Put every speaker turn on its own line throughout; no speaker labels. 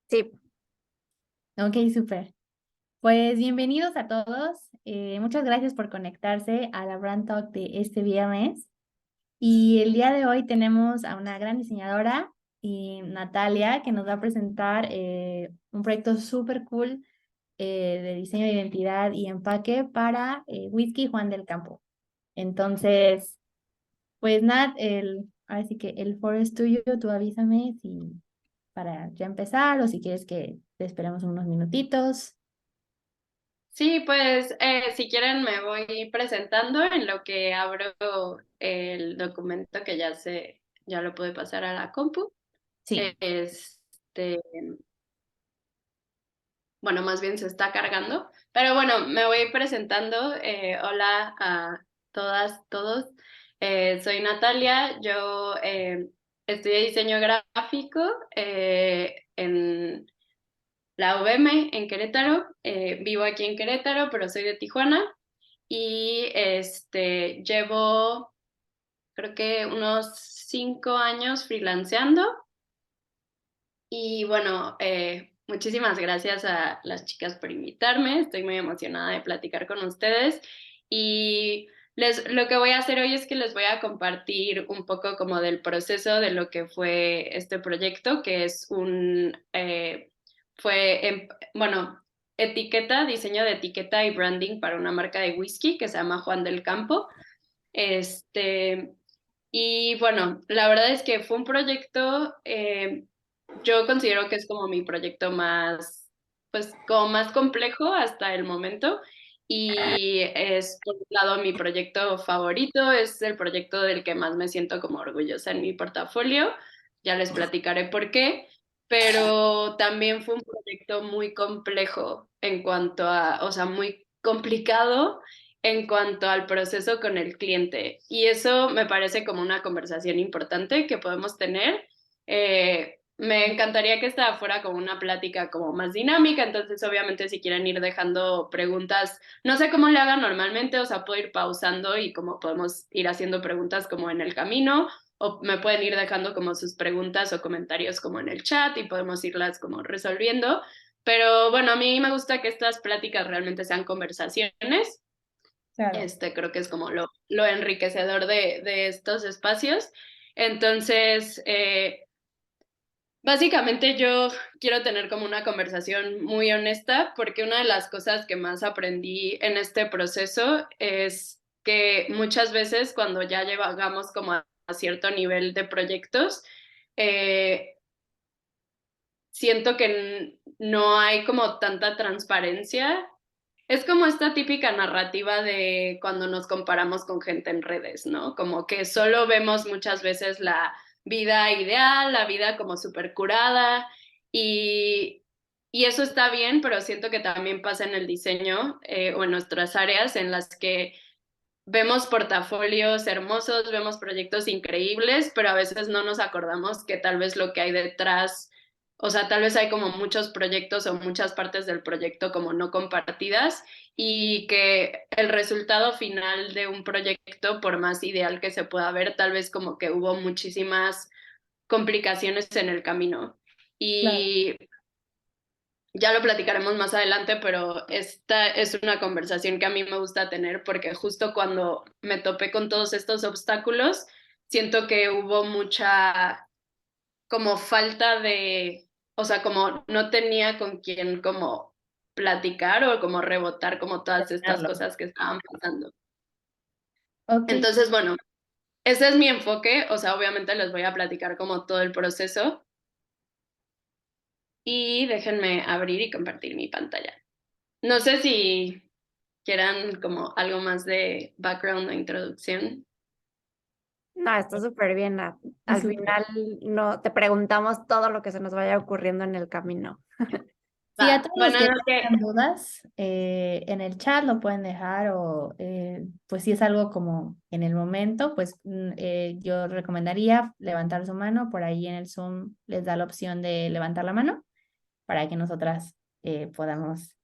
Sí,
Ok, súper. Pues bienvenidos a todos. Muchas gracias por conectarse a la Brand Talk de este viernes. Y el día de hoy tenemos a una gran diseñadora, Natalia, que nos va a presentar un proyecto súper cool de diseño de identidad y empaque para Whisky Juan del Campo. Entonces, pues Nat, ahora sí que el foro es tuyo, tú avísame si para ya empezar o si quieres que te esperemos unos minutitos.
sí, pues si quieren me voy presentando en lo que abro el documento que ya lo pude pasar a la compu.
Sí.
Este, bueno, más bien se está cargando, pero bueno, me voy presentando. Hola a todas, todos. Soy Natalia, yo estudié diseño gráfico en la UVM en Querétaro. Vivo aquí en Querétaro, pero soy de Tijuana y llevo creo que unos 5 años freelanceando y bueno, muchísimas gracias a las chicas por invitarme. Estoy muy emocionada de platicar con ustedes y lo que voy a hacer hoy es que les voy a compartir un poco como del proceso de lo que fue este proyecto, que es bueno, diseño de etiqueta y branding para una marca de whisky que se llama Juan del Campo. Este, y bueno, la verdad es que fue un proyecto, yo considero que es como mi proyecto más, pues como más complejo hasta el momento. Y es, por un lado, mi proyecto favorito, es el proyecto del que más me siento como orgullosa en mi portafolio. Ya les platicaré por qué, pero también fue un proyecto muy complejo en cuanto a, o sea, muy complicado en cuanto al proceso con el cliente. Y eso me parece como una conversación importante que podemos tener. Me encantaría que esta fuera como una plática como más dinámica, entonces obviamente si quieren ir dejando preguntas, no sé cómo le hagan normalmente, o sea, puedo ir pausando y como podemos ir haciendo preguntas como en el camino, o me pueden ir dejando como sus preguntas o comentarios como en el chat y podemos irlas como resolviendo. Pero bueno, a mí me gusta que estas pláticas realmente sean conversaciones.
Claro.
Creo que es como lo enriquecedor de estos espacios. Entonces, básicamente yo quiero tener como una conversación muy honesta porque una de las cosas que más aprendí en este proceso es que muchas veces cuando ya llegamos como a cierto nivel de proyectos, siento que no hay como tanta transparencia. Es como esta típica narrativa de cuando nos comparamos con gente en redes, ¿no? Como que solo vemos muchas veces la vida ideal, la vida como súper curada y, y eso está bien, pero siento que también pasa en el diseño o en nuestras áreas en las que vemos portafolios hermosos, vemos proyectos increíbles, pero a veces no nos acordamos que tal vez lo que hay detrás, o sea, tal vez hay como muchos proyectos o muchas partes del proyecto como no compartidas y que el resultado final de un proyecto, por más ideal que se pueda ver, tal vez como que hubo muchísimas complicaciones en el camino.
Claro.
Y ya lo platicaremos más adelante, pero esta es una conversación que a mí me gusta tener porque justo cuando me topé con todos estos obstáculos, siento que hubo mucha como falta de, o sea, como no tenía con quién como platicar o como rebotar como todas estas
Terminarlo.
cosas que estaban pasando.
Ok.
Entonces, bueno, ese es mi enfoque, o sea, obviamente les voy a platicar como todo el proceso y déjenme abrir y compartir mi pantalla. No sé si quieran como algo más de background o introducción. no, está súper bien. Al
Súper.
final no te preguntamos todo lo que se nos vaya ocurriendo en el camino.
Sí, a
Va,
todos los
bueno,
que
no sé.
tengan dudas, en el chat lo pueden dejar o pues si es algo como en el momento, pues yo recomendaría levantar su mano. Por ahí en el Zoom les da la opción de levantar la mano para que nosotras podamos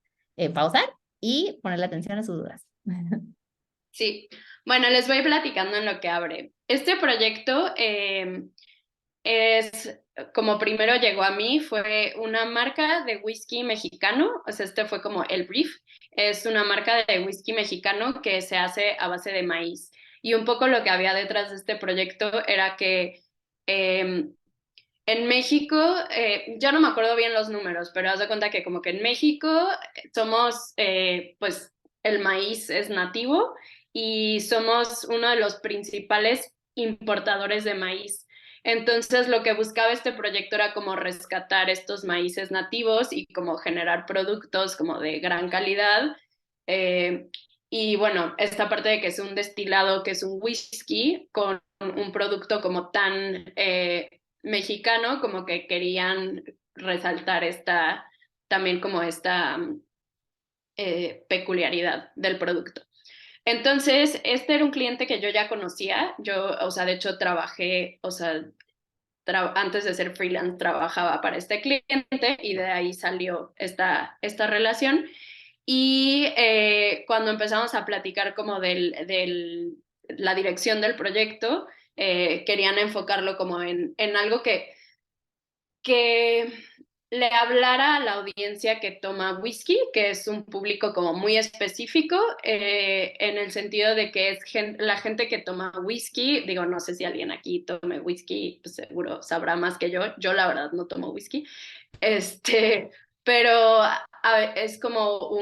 pausar y ponerle atención a sus dudas.
Sí, bueno, les voy platicando en lo que abre. Este proyecto es, como primero llegó a mí, fue una marca de whisky mexicano, o sea, este fue como el brief, es una marca de whisky mexicano que se hace a base de maíz. Y un poco lo que había detrás de este proyecto era que eh, en México, ya no me acuerdo bien los números, pero haz de cuenta que como que en México somos, pues el maíz es nativo y somos uno de los principales importadores de maíz. Entonces, lo que buscaba este proyecto era como rescatar estos maíces nativos y como generar productos como de gran calidad. Eh, y bueno, esta parte de que es un destilado, que es un whisky, con un producto como tan mexicano, como que querían resaltar esta, también como esta peculiaridad del producto. Entonces, este era un cliente que yo ya conocía, yo, o sea, de hecho trabajé, o sea, antes de ser freelance trabajaba para este cliente y de ahí salió esta relación. Y cuando empezamos a platicar como la dirección del proyecto, querían enfocarlo como en algo que le hablara a la audiencia que toma whisky, que es un público como muy específico, en el sentido de que es la gente que toma whisky, digo, no sé si alguien aquí tome whisky, pues seguro sabrá más que yo la verdad no tomo whisky, este, pero es como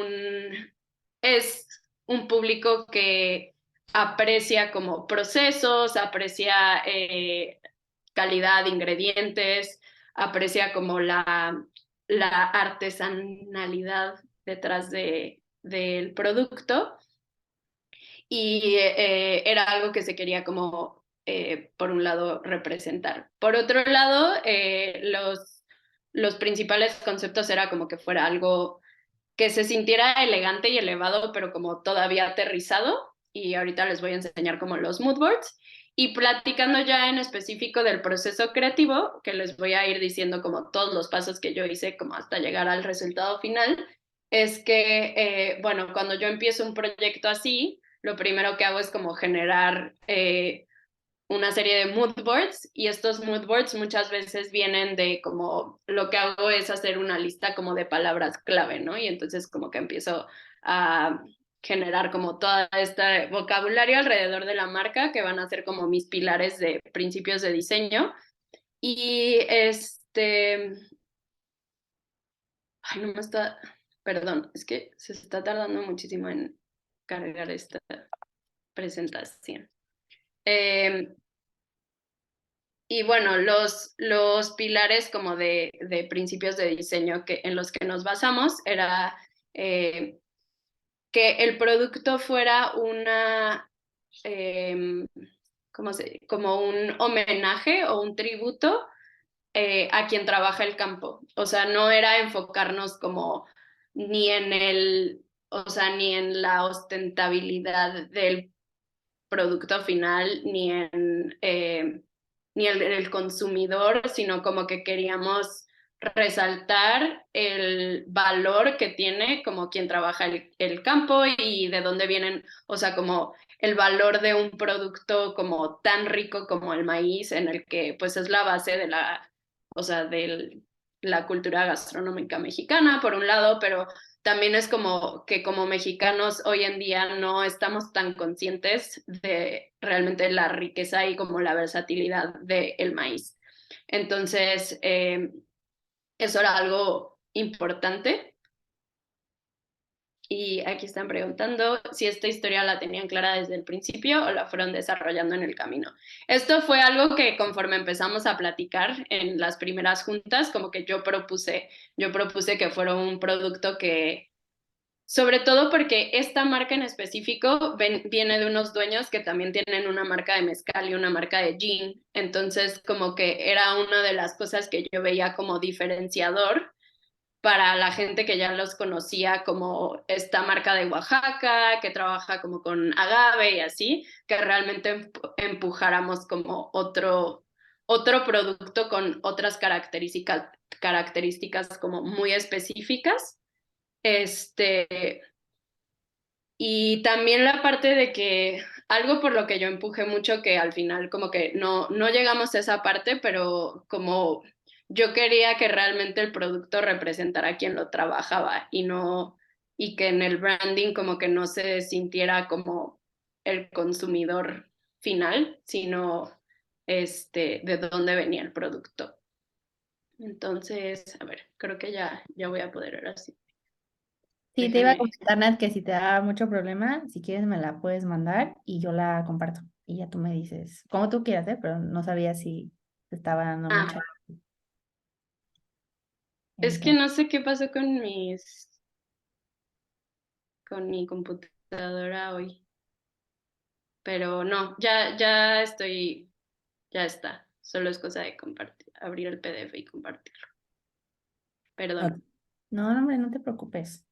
es un público que aprecia como procesos, aprecia calidad de ingredientes, aprecia como la artesanalidad detrás del producto y era algo que se quería como, por un lado, representar. Por otro lado, los principales conceptos era como que fuera algo que se sintiera elegante y elevado, pero como todavía aterrizado. Y ahorita les voy a enseñar como los mood boards. Y platicando ya en específico del proceso creativo, que les voy a ir diciendo como todos los pasos que yo hice como hasta llegar al resultado final, es que, bueno, cuando yo empiezo un proyecto así, lo primero que hago es como generar una serie de mood boards y estos mood boards muchas veces vienen de como lo que hago es hacer una lista como de palabras clave, ¿no? Y entonces como que empiezo a generar como todo este vocabulario alrededor de la marca que van a ser como mis pilares de principios de diseño. Y ay, no me está, perdón, es que se está tardando muchísimo en cargar esta presentación. Eh, Y bueno, los pilares como de principios de diseño en los que nos basamos era eh, que el producto fuera eh, como un homenaje o un tributo a quien trabaja el campo. O sea, no era enfocarnos como ni en o sea, ni en la ostentabilidad del producto final ni el consumidor, sino como que queríamos resaltar el valor que tiene como quien trabaja el campo y de dónde vienen, o sea, como el valor de un producto como tan rico como el maíz, en el que pues es la base o sea, de la cultura gastronómica mexicana, por un lado, pero también es como que como mexicanos hoy en día no estamos tan conscientes de realmente la riqueza y como la versatilidad del maíz. Entonces, eso era algo importante. Y aquí están preguntando si esta historia la tenían clara desde el principio o la fueron desarrollando en el camino. Esto fue algo que conforme empezamos a platicar en las primeras juntas, como que yo propuse que fuera un producto que sobre todo porque esta marca en específico viene de unos dueños que también tienen una marca de mezcal y una marca de gin. Entonces, como que era una de las cosas que yo veía como diferenciador para la gente que ya los conocía como esta marca de Oaxaca, que trabaja como con agave y así, que realmente empujáramos como otro producto con otras características como muy específicas. Este, y también la parte de que algo por lo que yo empujé mucho, que al final como que no llegamos a esa parte, pero como yo quería que realmente el producto representara a quien lo trabajaba y no, y que en el branding como que no se sintiera como el consumidor final, sino de dónde venía el producto. Entonces, a ver, creo que ya voy a poder ahora sí.
Sí, te iba a
Déjenme.
comentar, Nat, que si te da mucho problema, si quieres me la puedes mandar y yo la comparto. Y ya tú me dices, como tú quieras, ¿eh? Pero no sabía si te estaba dando
Ah,
mucha.
es que
Entonces,
no sé qué pasó con mi computadora hoy, pero no, ya está. Solo es cosa de compartir, abrir el PDF y compartirlo.
no,
Perdón.
no, hombre, no te preocupes.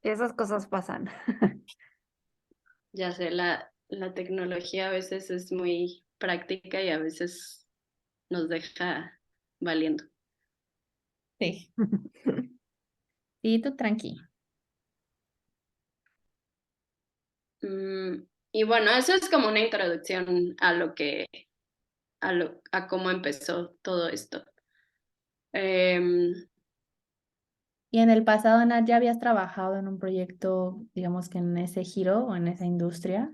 Esas cosas pasan.
Ya sé, la tecnología a veces es muy práctica y a veces nos deja valiendo.
Sí, sí, tú tranqui.
Y bueno, eso es como una introducción a cómo empezó todo esto. Em,
Y en el pasado, Nat, ¿ya habías trabajado en un proyecto, digamos que en ese giro o en esa industria?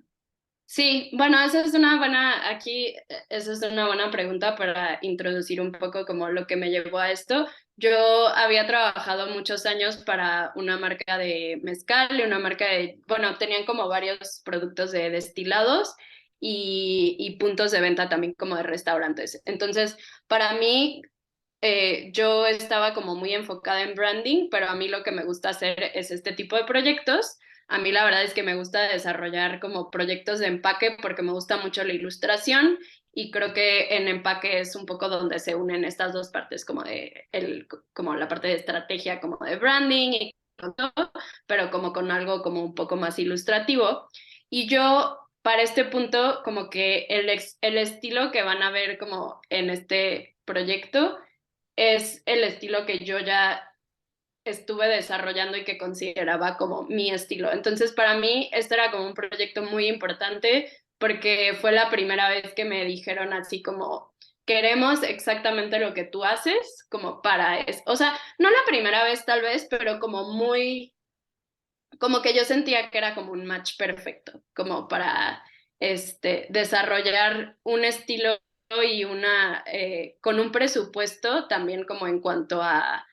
Sí, bueno, esa es una buena pregunta para introducir un poco como lo que me llevó a esto. Yo había trabajado muchos años para una marca de mezcal y una marca bueno, tenían como varios productos de destilados y puntos de venta también como de restaurantes. Entonces, para mí, yo estaba como muy enfocada en branding, pero a mí lo que me gusta hacer es este tipo de proyectos. A mí la verdad es que me gusta desarrollar como proyectos de empaque porque me gusta mucho la ilustración y creo que en empaque es un poco donde se unen estas dos partes como la parte de estrategia como de branding y todo, pero como con algo como un poco más ilustrativo. Y yo para este punto como que el estilo que van a ver como en este proyecto es el estilo que yo ya estuve desarrollando y que consideraba como mi estilo. Entonces, para mí, este era como un proyecto muy importante porque fue la primera vez que me dijeron así como, queremos exactamente lo que tú haces, como para eso. O sea, no la primera vez tal vez, pero como que yo sentía que era como un match perfecto, como para desarrollar un estilo y con un presupuesto también como en cuanto a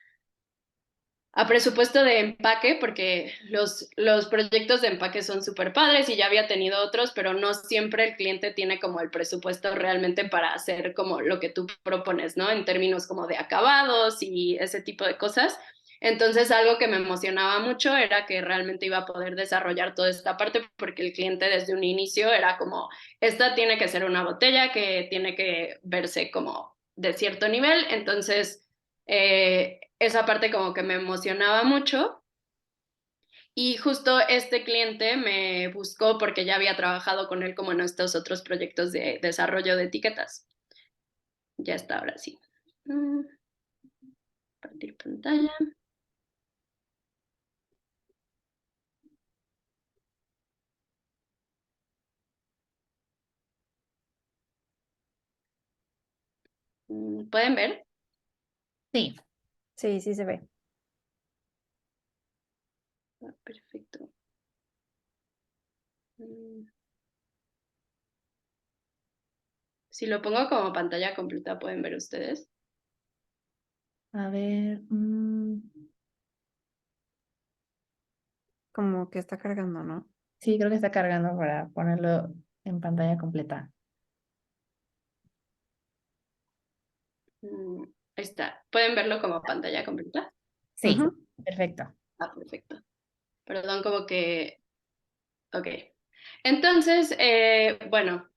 presupuesto de empaque, porque los proyectos de empaque son súper padres y ya había tenido otros, pero no siempre el cliente tiene como el presupuesto realmente para hacer como lo que tú propones, ¿no? En términos como de acabados y ese tipo de cosas. Entonces, algo que me emocionaba mucho era que realmente iba a poder desarrollar toda esta parte porque el cliente desde un inicio era como, esta tiene que ser una botella que tiene que verse como de cierto nivel, entonces esa parte como que me emocionaba mucho y justo este cliente me buscó porque ya había trabajado con él como en estos otros proyectos de desarrollo de etiquetas. Ya está, ahora sí. Compartir pantalla. ¿Pueden ver?
Sí.
Sí, sí se ve.
Perfecto. Si lo pongo como pantalla completa, ¿pueden ver ustedes?
A ver.
Como que está cargando, ¿no?
Sí, creo que está cargando para ponerlo en pantalla completa.
Ahí está. ¿Pueden verlo como pantalla completa?
Sí,
Ujú.
perfecto.
Ah, perfecto. Perdón, como que... Ok. Entonces, bueno,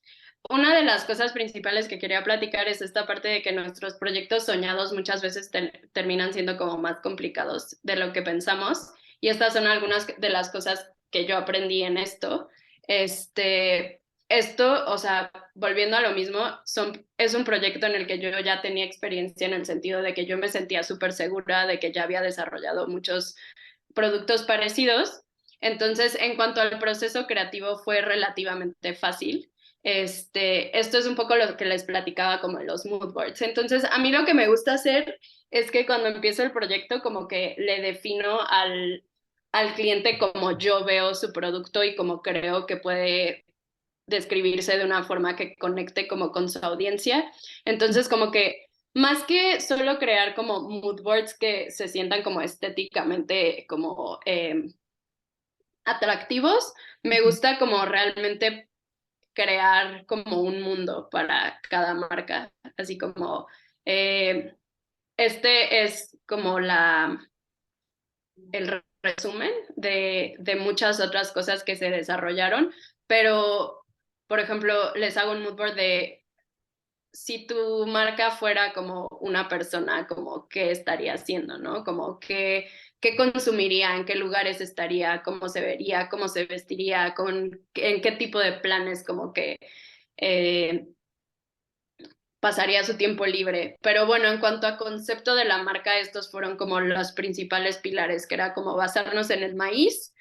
una de las cosas principales que quería platicar es esta parte de que nuestros proyectos soñados muchas veces terminan siendo como más complicados de lo que pensamos. Y estas son algunas de las cosas que yo aprendí en esto. Esto, o sea, volviendo a lo mismo, es un proyecto en el que yo ya tenía experiencia en el sentido de que yo me sentía súper segura de que ya había desarrollado muchos productos parecidos. Entonces, en cuanto al proceso creativo, fue relativamente fácil. Esto es un poco lo que les platicaba como en los mood boards. Entonces, a mí lo que me gusta hacer es que cuando empiezo el proyecto como que le defino al cliente como yo veo su producto y como creo que puede describirse de una forma que conecte como con su audiencia. Entonces, como que más que solo crear como mood boards que se sientan como estéticamente como atractivos, me gusta como realmente crear como un mundo para cada marca, así como este es como el resumen de muchas otras cosas que se desarrollaron, pero, por ejemplo, les hago un mood board de si tu marca fuera como una persona, como qué estaría haciendo, ¿no? Como qué consumiría, en qué lugares estaría, cómo se vería, cómo se vestiría, en qué tipo de planes como que eh, pasaría su tiempo libre. Pero bueno, en cuanto a concepto de la marca, estos fueron como los principales pilares, que era como basarnos en el maíz,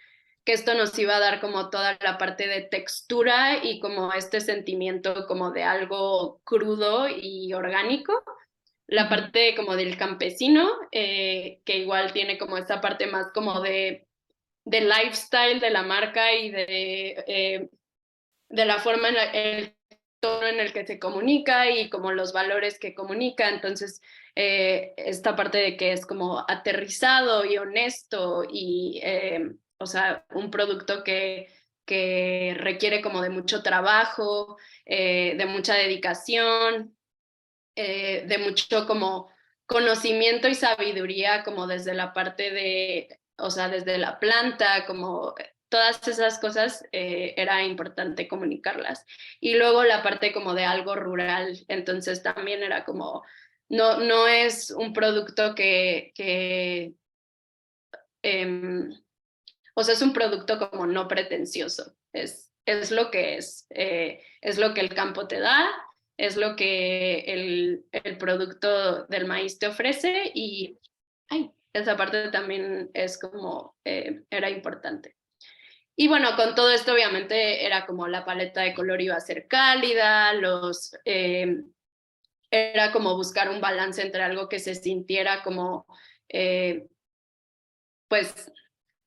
que esto nos iba a dar como toda la parte de textura y como este sentimiento como de algo crudo y orgánico. La parte como del campesino, que igual tiene como esta parte más como de lifestyle de la marca y de la forma en el tono en el que se comunica y como los valores que comunica. Entonces, esta parte de que es como aterrizado y honesto y, o sea, un producto que requiere como de mucho trabajo, de mucha dedicación, de mucho como conocimiento y sabiduría como desde la parte de, o sea, desde la planta, como todas esas cosas era importante comunicarlas. Y luego la parte como de algo rural, entonces también era como, no es un producto o sea, es un producto como no pretencioso, es lo que es lo que el campo te da, es lo que el producto del maíz te ofrece y ay, esa parte también es como, era importante. Y bueno, con todo esto obviamente era como la paleta de color iba a ser cálida, era como buscar un balance entre algo que se sintiera como, pues,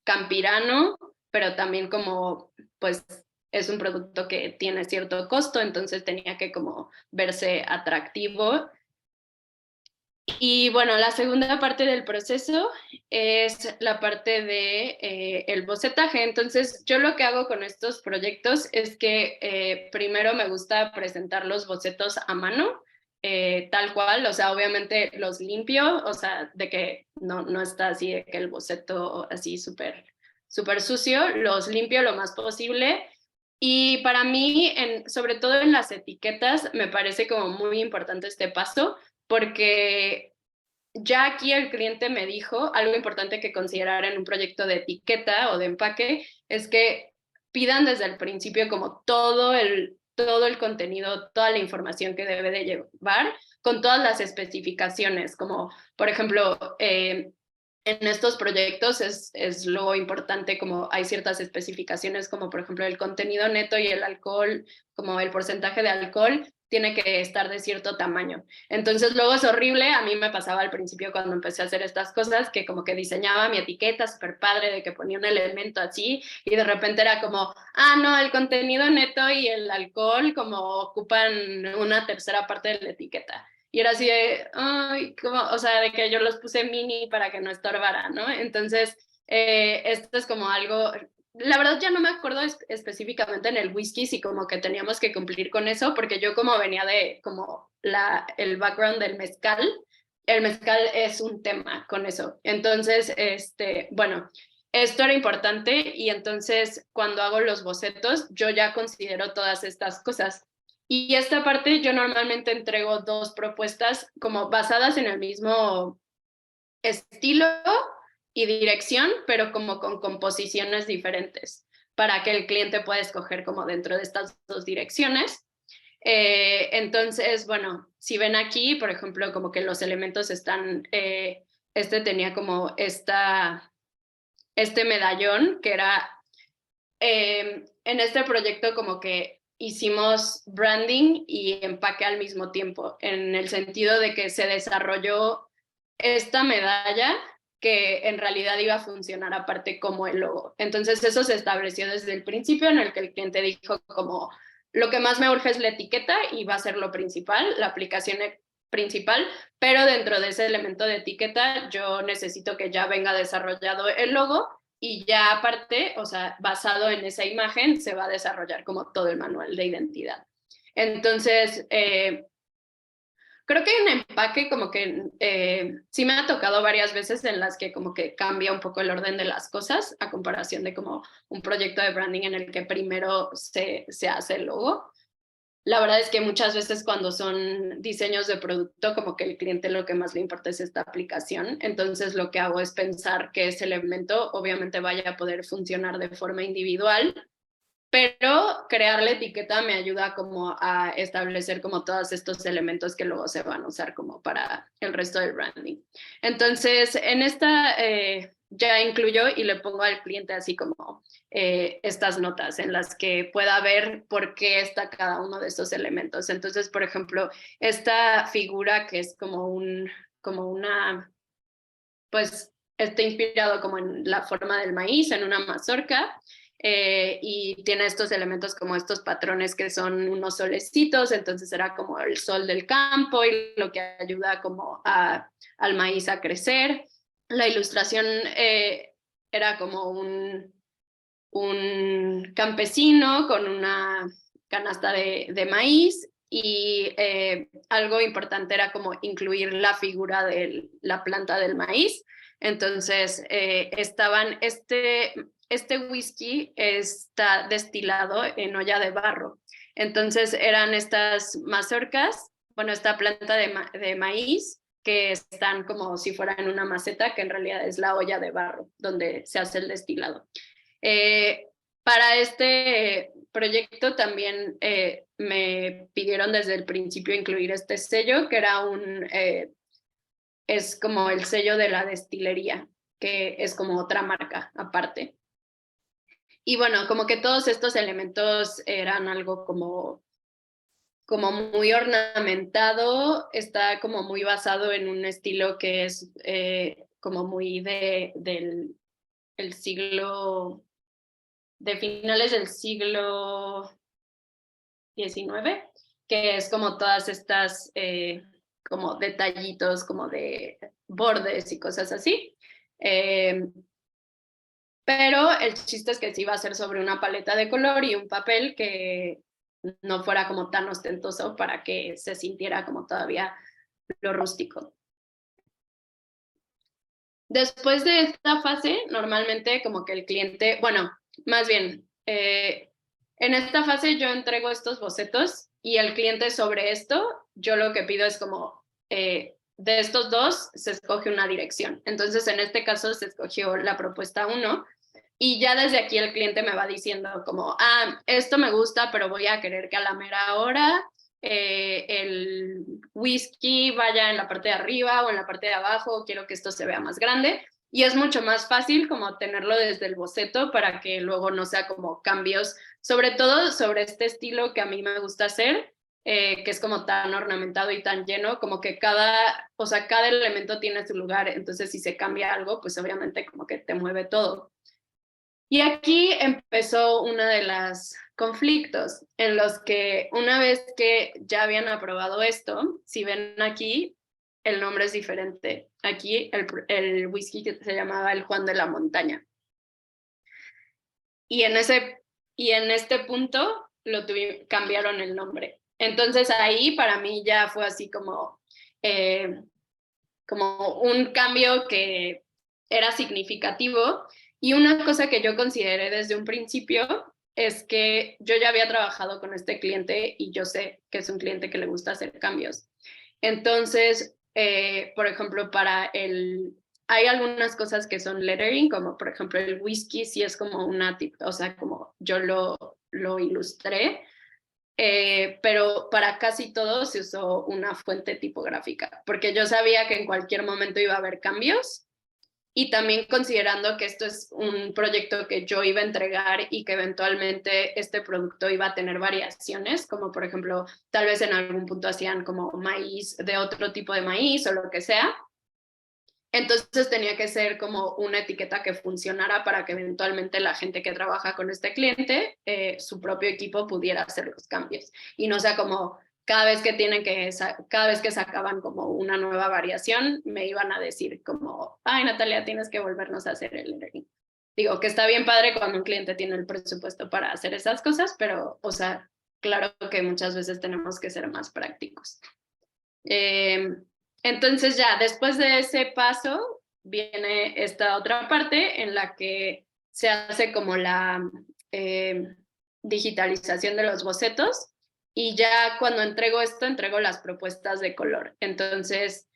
campirano, pero también como, pues, es un producto que tiene cierto costo, entonces tenía que como verse atractivo. Y bueno, la segunda parte del proceso es la parte de el bocetaje. Entonces, yo lo que hago con estos proyectos es que primero me gusta presentar los bocetos a mano, tal cual, o sea, obviamente los limpio, o sea, de que no está así, de que el boceto así súper sucio, los limpio lo más posible. Y para mí, sobre todo en las etiquetas, me parece como muy importante este paso porque ya aquí el cliente me dijo algo importante que considerar en un proyecto de etiqueta o de empaque es que pidan desde el principio como todo el contenido, toda la información que debe de llevar con todas las especificaciones, como por ejemplo, en estos proyectos es lo importante, como hay ciertas especificaciones, como por ejemplo el contenido neto y el alcohol, como el porcentaje de alcohol, tiene que estar de cierto tamaño. Entonces luego es horrible, a mí me pasaba al principio cuando empecé a hacer estas cosas, que como que diseñaba mi etiqueta súper padre, de que ponía un elemento así, y de repente era como, no, el contenido neto y el alcohol como ocupan una tercera parte de la etiqueta. Y era así de, ay, como, o sea, de que yo los puse mini para que no estorbara, ¿no? Entonces, esto es como algo, la verdad ya no me acuerdo específicamente en el whisky si como que teníamos que cumplir con eso, porque yo como venía de como el background del mezcal, el mezcal es un tema con eso. Entonces, bueno, esto era importante y entonces cuando hago los bocetos, yo ya considero todas estas cosas. Y esta parte yo normalmente entrego 2 propuestas como basadas en el mismo estilo y dirección, pero como con composiciones diferentes, para que el cliente pueda escoger como dentro de estas 2 direcciones. Entonces, bueno, si ven aquí, por ejemplo, como que los elementos están, tenía como este medallón que era, en este proyecto como que hicimos branding y empaque al mismo tiempo, en el sentido de que se desarrolló esta medalla que en realidad iba a funcionar aparte como el logo. Entonces eso se estableció desde el principio, en el que el cliente dijo como, lo que más me urge es la etiqueta y va a ser lo principal, la aplicación principal, pero dentro de ese elemento de etiqueta yo necesito que ya venga desarrollado el logo y ya aparte, o sea, basado en esa imagen, se va a desarrollar como todo el manual de identidad. Entonces, creo que hay un empaque como que sí me ha tocado varias veces en las que como que cambia un poco el orden de las cosas a comparación de como un proyecto de branding en el que primero se hace el logo. La verdad es que muchas veces cuando son diseños de producto, como que el cliente lo que más le importa es esta aplicación. Entonces lo que hago es pensar que ese elemento obviamente vaya a poder funcionar de forma individual, pero crear la etiqueta me ayuda como a establecer como todos estos elementos que luego se van a usar como para el resto del branding. Entonces, en esta ya incluyo y le pongo al cliente así como estas notas en las que pueda ver por qué está cada uno de estos elementos. Entonces, por ejemplo, esta figura que es como una, pues está inspirado como en la forma del maíz, en una mazorca, y tiene estos elementos como estos patrones que son unos solecitos, entonces era como el sol del campo y lo que ayuda como al maíz a crecer. La ilustración era como un campesino con una canasta de maíz y algo importante era como incluir la figura de la planta del maíz. Entonces este whisky está destilado en olla de barro. Entonces eran estas mazorcas, bueno, esta planta de maíz que están como si fueran una maceta, que en realidad es la olla de barro donde se hace el destilado. Para este proyecto también me pidieron desde el principio incluir este sello, que era es como el sello de la destilería, que es como otra marca aparte. Y bueno, como que todos estos elementos eran algo como muy ornamentado, está como muy basado en un estilo que es como muy del siglo, de finales del siglo XIX, que es como todas estas como detallitos, como de bordes y cosas así. Pero el chiste es que sí iba a ser sobre una paleta de color y un papel que no fuera como tan ostentoso para que se sintiera como todavía lo rústico. Después de esta fase, normalmente como que el cliente, bueno, más bien, en esta fase yo entrego estos bocetos y el cliente sobre esto, yo lo que pido es como, de estos dos se escoge una dirección. Entonces, en este caso se escogió la propuesta 1 y ya desde aquí el cliente me va diciendo como, esto me gusta, pero voy a querer que a la mera hora el whisky vaya en la parte de arriba o en la parte de abajo, quiero que esto se vea más grande. Y es mucho más fácil como tenerlo desde el boceto para que luego no sea como cambios, sobre todo sobre este estilo que a mí me gusta hacer, que es como tan ornamentado y tan lleno, como que cada elemento tiene su lugar, entonces si se cambia algo, pues obviamente como que te mueve todo. Y aquí empezó uno de los conflictos en los que una vez que ya habían aprobado esto, si ven aquí, el nombre es diferente. Aquí el whisky que se llamaba el Juan de la Montaña. Y en este punto cambiaron el nombre. Entonces ahí para mí ya fue así como un cambio que era significativo. Y una cosa que yo consideré desde un principio es que yo ya había trabajado con este cliente y yo sé que es un cliente que le gusta hacer cambios. Entonces, por ejemplo, hay algunas cosas que son lettering, como por ejemplo el whisky, sí es como como yo lo ilustré, pero para casi todo se usó una fuente tipográfica, porque yo sabía que en cualquier momento iba a haber cambios y también considerando que esto es un proyecto que yo iba a entregar y que eventualmente este producto iba a tener variaciones, como por ejemplo, tal vez en algún punto hacían como maíz de otro tipo de maíz o lo que sea. Entonces tenía que ser como una etiqueta que funcionara para que eventualmente la gente que trabaja con este cliente, su propio equipo pudiera hacer los cambios y no sea como cada vez que sacaban como una nueva variación, me iban a decir como, ay Natalia, tienes que volvernos a hacer el lettering. Digo que está bien padre cuando un cliente tiene el presupuesto para hacer esas cosas, pero, o sea, claro que muchas veces tenemos que ser más prácticos. Entonces ya, después de ese paso, viene esta otra parte en la que se hace como la digitalización de los bocetos y ya cuando entrego esto, entrego las propuestas de color. Entonces,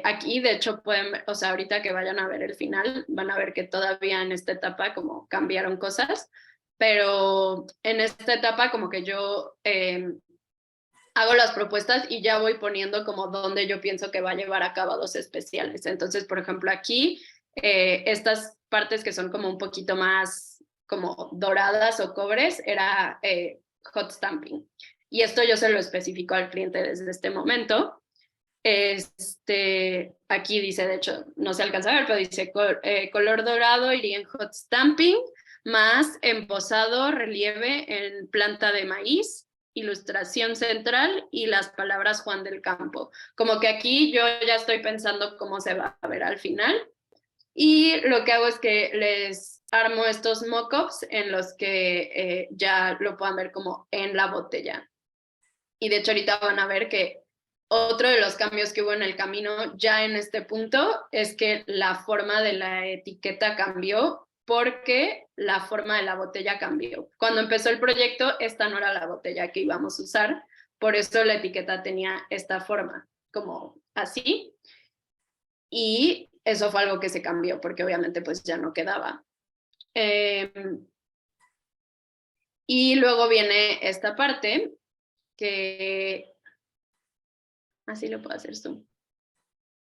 aquí de hecho pueden, o sea, ahorita que vayan a ver el final, van a ver que todavía en esta etapa como cambiaron cosas, pero en esta etapa como que yo hago las propuestas y ya voy poniendo como dónde yo pienso que va a llevar acabados especiales. Entonces, por ejemplo, aquí, estas partes que son como un poquito más como doradas o cobres, era hot stamping. Y esto yo se lo especifico al cliente desde este momento. Aquí dice, de hecho, no se alcanza a ver, pero dice color dorado iría en hot stamping, más embosado, relieve en planta de maíz, ilustración central y las palabras Juan del Campo. Como que aquí yo ya estoy pensando cómo se va a ver al final. Y lo que hago es que les armo estos mock-ups en los que ya lo puedan ver como en la botella. Y de hecho ahorita van a ver que otro de los cambios que hubo en el camino ya en este punto es que la forma de la etiqueta cambió porque la forma de la botella cambió. Cuando empezó el proyecto, esta no era la botella que íbamos a usar, por eso la etiqueta tenía esta forma, como así, y eso fue algo que se cambió porque obviamente pues ya no quedaba. Y luego viene esta parte que así lo puedo hacer zoom,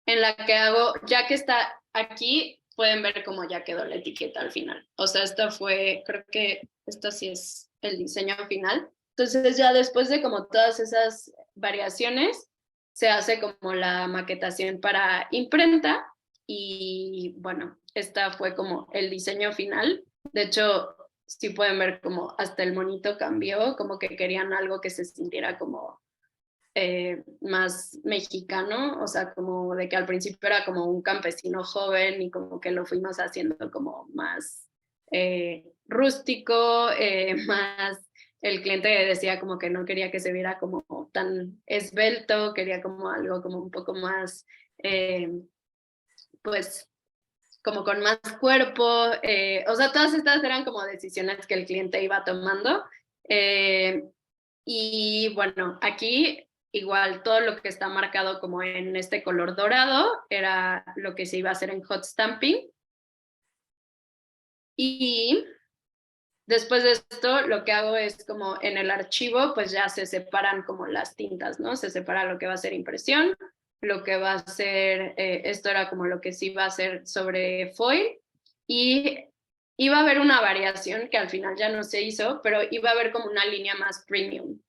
en la que hago, ya que está aquí, pueden ver cómo ya quedó la etiqueta al final. O sea, esta fue, creo que esto sí es el diseño final. Entonces ya después de como todas esas variaciones, se hace como la maquetación para imprenta y bueno, esta fue como el diseño final. De hecho, sí pueden ver como hasta el monito cambió, como que querían algo que se sintiera como más mexicano, o sea, como de que al principio era como un campesino joven y como que lo fuimos haciendo como más rústico, más el cliente decía como que no quería que se viera como tan esbelto, quería como algo como un poco más, pues, como con más cuerpo, o sea, todas estas eran como decisiones que el cliente iba tomando. Y bueno, aquí igual todo lo que está marcado como en este color dorado era lo que se iba a hacer en hot stamping. Y después de esto lo que hago es como en el archivo pues ya se separan como las tintas, ¿no? Se separa lo que va a ser impresión, lo que va a ser, esto era como lo que sí va a ser sobre foil y iba a haber una variación que al final ya no se hizo, pero iba a haber como una línea más premium.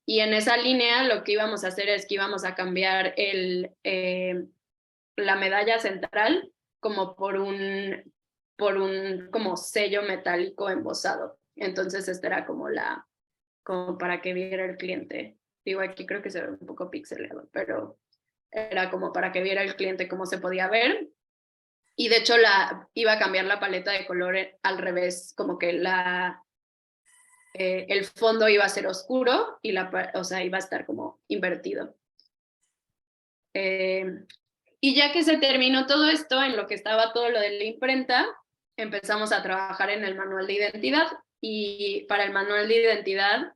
Y en esa línea lo que íbamos a hacer es que íbamos a cambiar la medalla central como por un como sello metálico embosado. Entonces esta era como para que viera el cliente. Digo, aquí creo que se ve un poco pixelado, pero era como para que viera el cliente cómo se podía ver. Y de hecho iba a cambiar la paleta de color al revés, como que el fondo iba a ser oscuro y o sea, iba a estar como invertido. Y ya que se terminó todo esto, en lo que estaba todo lo de la imprenta, empezamos a trabajar en el manual de identidad. Y para el manual de identidad,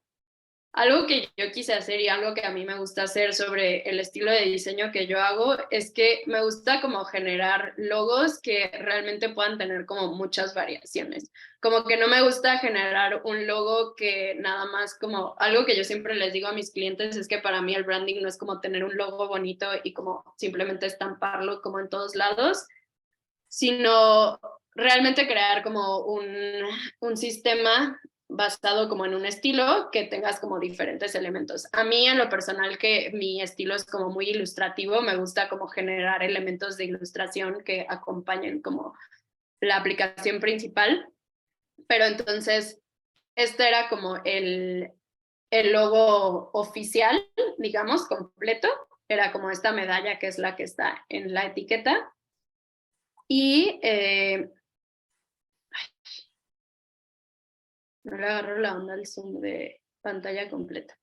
algo que yo quise hacer y algo que a mí me gusta hacer sobre el estilo de diseño que yo hago es que me gusta como generar logos que realmente puedan tener como muchas variaciones. Como que no me gusta generar un logo que nada más como algo que yo siempre les digo a mis clientes es que para mí el branding no es como tener un logo bonito y como simplemente estamparlo como en todos lados, sino realmente crear como un sistema basado como en un estilo que tengas como diferentes elementos. A mí en lo personal que mi estilo es como muy ilustrativo, me gusta como generar elementos de ilustración que acompañen como la aplicación principal, pero entonces este era como el logo oficial, digamos, completo, era como esta medalla que es la que está en la etiqueta y no le agarro la onda al zoom de pantalla completa.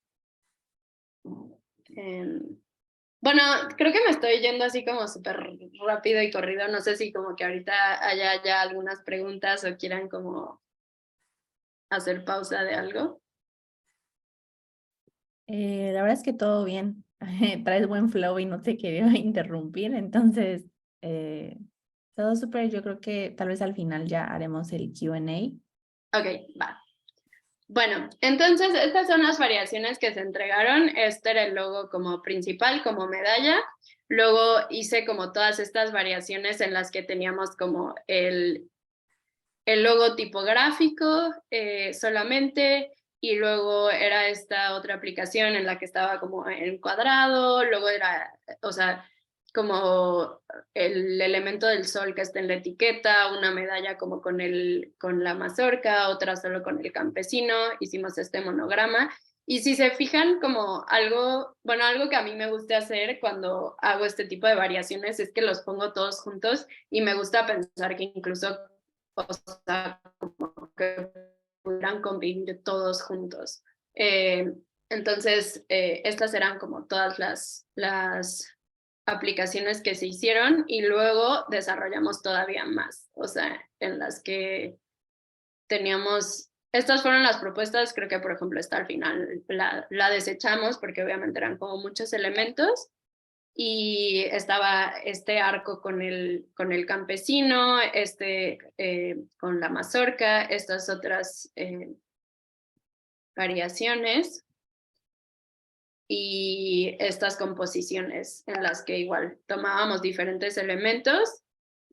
Bueno, creo que me estoy yendo así como súper rápido y corrido. No sé si como que ahorita haya ya algunas preguntas o quieran como hacer pausa de algo.
La verdad es que todo bien. Traes buen flow y no te quería interrumpir, entonces todo súper. Yo creo que tal vez al final ya haremos el Q&A.
Ok, va. Bueno, entonces estas son las variaciones que se entregaron. Este era el logo como principal, como medalla. Luego hice como todas estas variaciones en las que teníamos como el logo tipográfico solamente, y luego era esta otra aplicación en la que estaba como en cuadrado, luego era, o sea, como el elemento del sol que está en la etiqueta, una medalla como con la mazorca, otra solo con el campesino, hicimos este monograma. Y si se fijan como algo, bueno, algo que a mí me gusta hacer cuando hago este tipo de variaciones es que los pongo todos juntos y me gusta pensar que incluso, o sea, como que pudieran convivir todos juntos. Entonces, estas eran como todas las aplicaciones que se hicieron y luego desarrollamos todavía más, o sea, en las que teníamos, estas fueron las propuestas, creo que por ejemplo esta al final la desechamos porque obviamente eran como muchos elementos y estaba este arco con el campesino, con la mazorca, estas otras variaciones y estas composiciones en las que igual tomábamos diferentes elementos.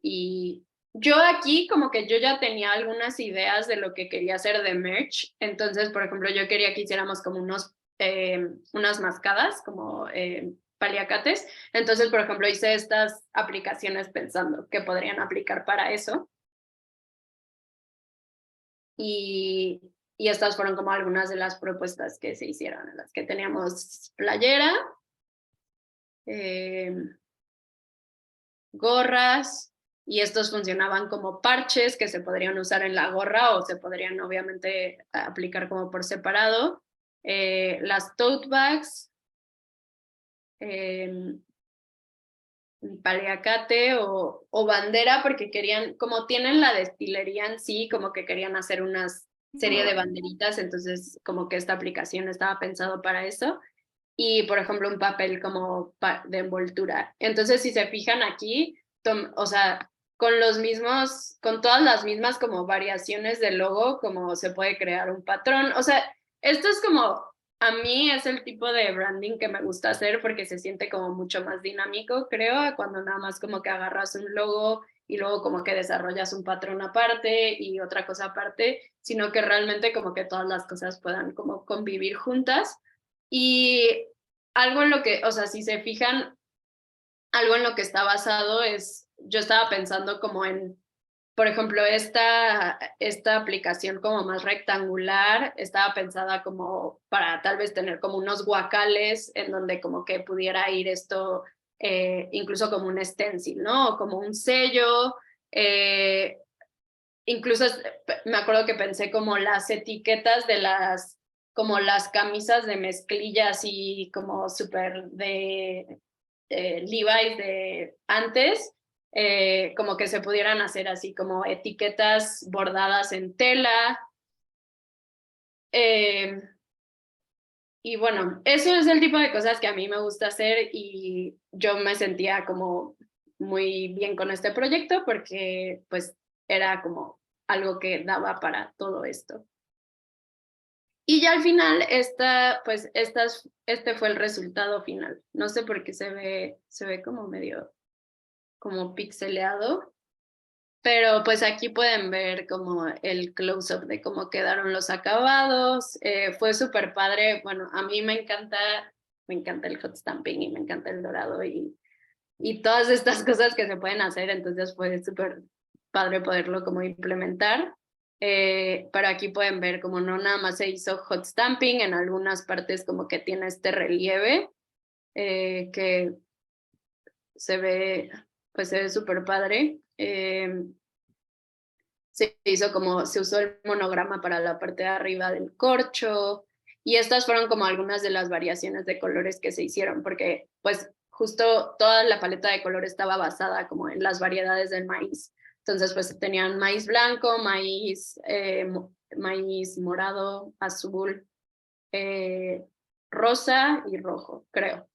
Y yo aquí como que yo ya tenía algunas ideas de lo que quería hacer de merch, entonces por ejemplo yo quería que hiciéramos como unas mascadas como paliacates, entonces por ejemplo hice estas aplicaciones pensando que podrían aplicar para eso. Y estas fueron como algunas de las propuestas que se hicieron, en las que teníamos playera, gorras, y estos funcionaban como parches que se podrían usar en la gorra o se podrían obviamente aplicar como por separado. Las tote bags, paliacate o bandera, porque querían, como tienen la destilería en sí, como que querían hacer una serie de banderitas, entonces como que esta aplicación estaba pensado para eso. Y por ejemplo un papel como de envoltura. Entonces si se fijan aquí, o sea, con todas las mismas como variaciones del logo, como se puede crear un patrón. O sea, esto es como, a mí es el tipo de branding que me gusta hacer porque se siente como mucho más dinámico, creo, a cuando nada más como que agarras un logo y luego como que desarrollas un patrón aparte y otra cosa aparte, sino que realmente como que todas las cosas puedan como convivir juntas. Y algo en lo que, o sea, si se fijan, algo en lo que está basado es, yo estaba pensando como en, por ejemplo, esta aplicación como más rectangular, estaba pensada como para tal vez tener como unos guacales en donde como que pudiera ir esto, incluso como un stencil, ¿no? O como un sello. Incluso me acuerdo que pensé como las etiquetas de como las camisas de mezclilla así como súper de Levi's de antes, como que se pudieran hacer así como etiquetas bordadas en tela. Eh, y bueno, eso es el tipo de cosas que a mí me gusta hacer y yo me sentía como muy bien con este proyecto porque pues era como algo que daba para todo esto. Y ya al final, este fue el resultado final. No sé por qué se ve como medio como pixeleado. Pero pues aquí pueden ver como el close-up de cómo quedaron los acabados. Fue súper padre. Bueno, a mí me encanta el hot stamping y me encanta el dorado y todas estas cosas que se pueden hacer. Entonces fue súper padre poderlo como implementar. Pero aquí pueden ver como no nada más se hizo hot stamping, en algunas partes como que tiene este relieve que pues se ve súper padre. Se hizo como, se usó el monograma para la parte de arriba del corcho, y estas fueron como algunas de las variaciones de colores que se hicieron, porque pues justo toda la paleta de color estaba basada como en las variedades del maíz. Entonces pues tenían maíz blanco, maíz morado, azul, rosa y rojo, creo.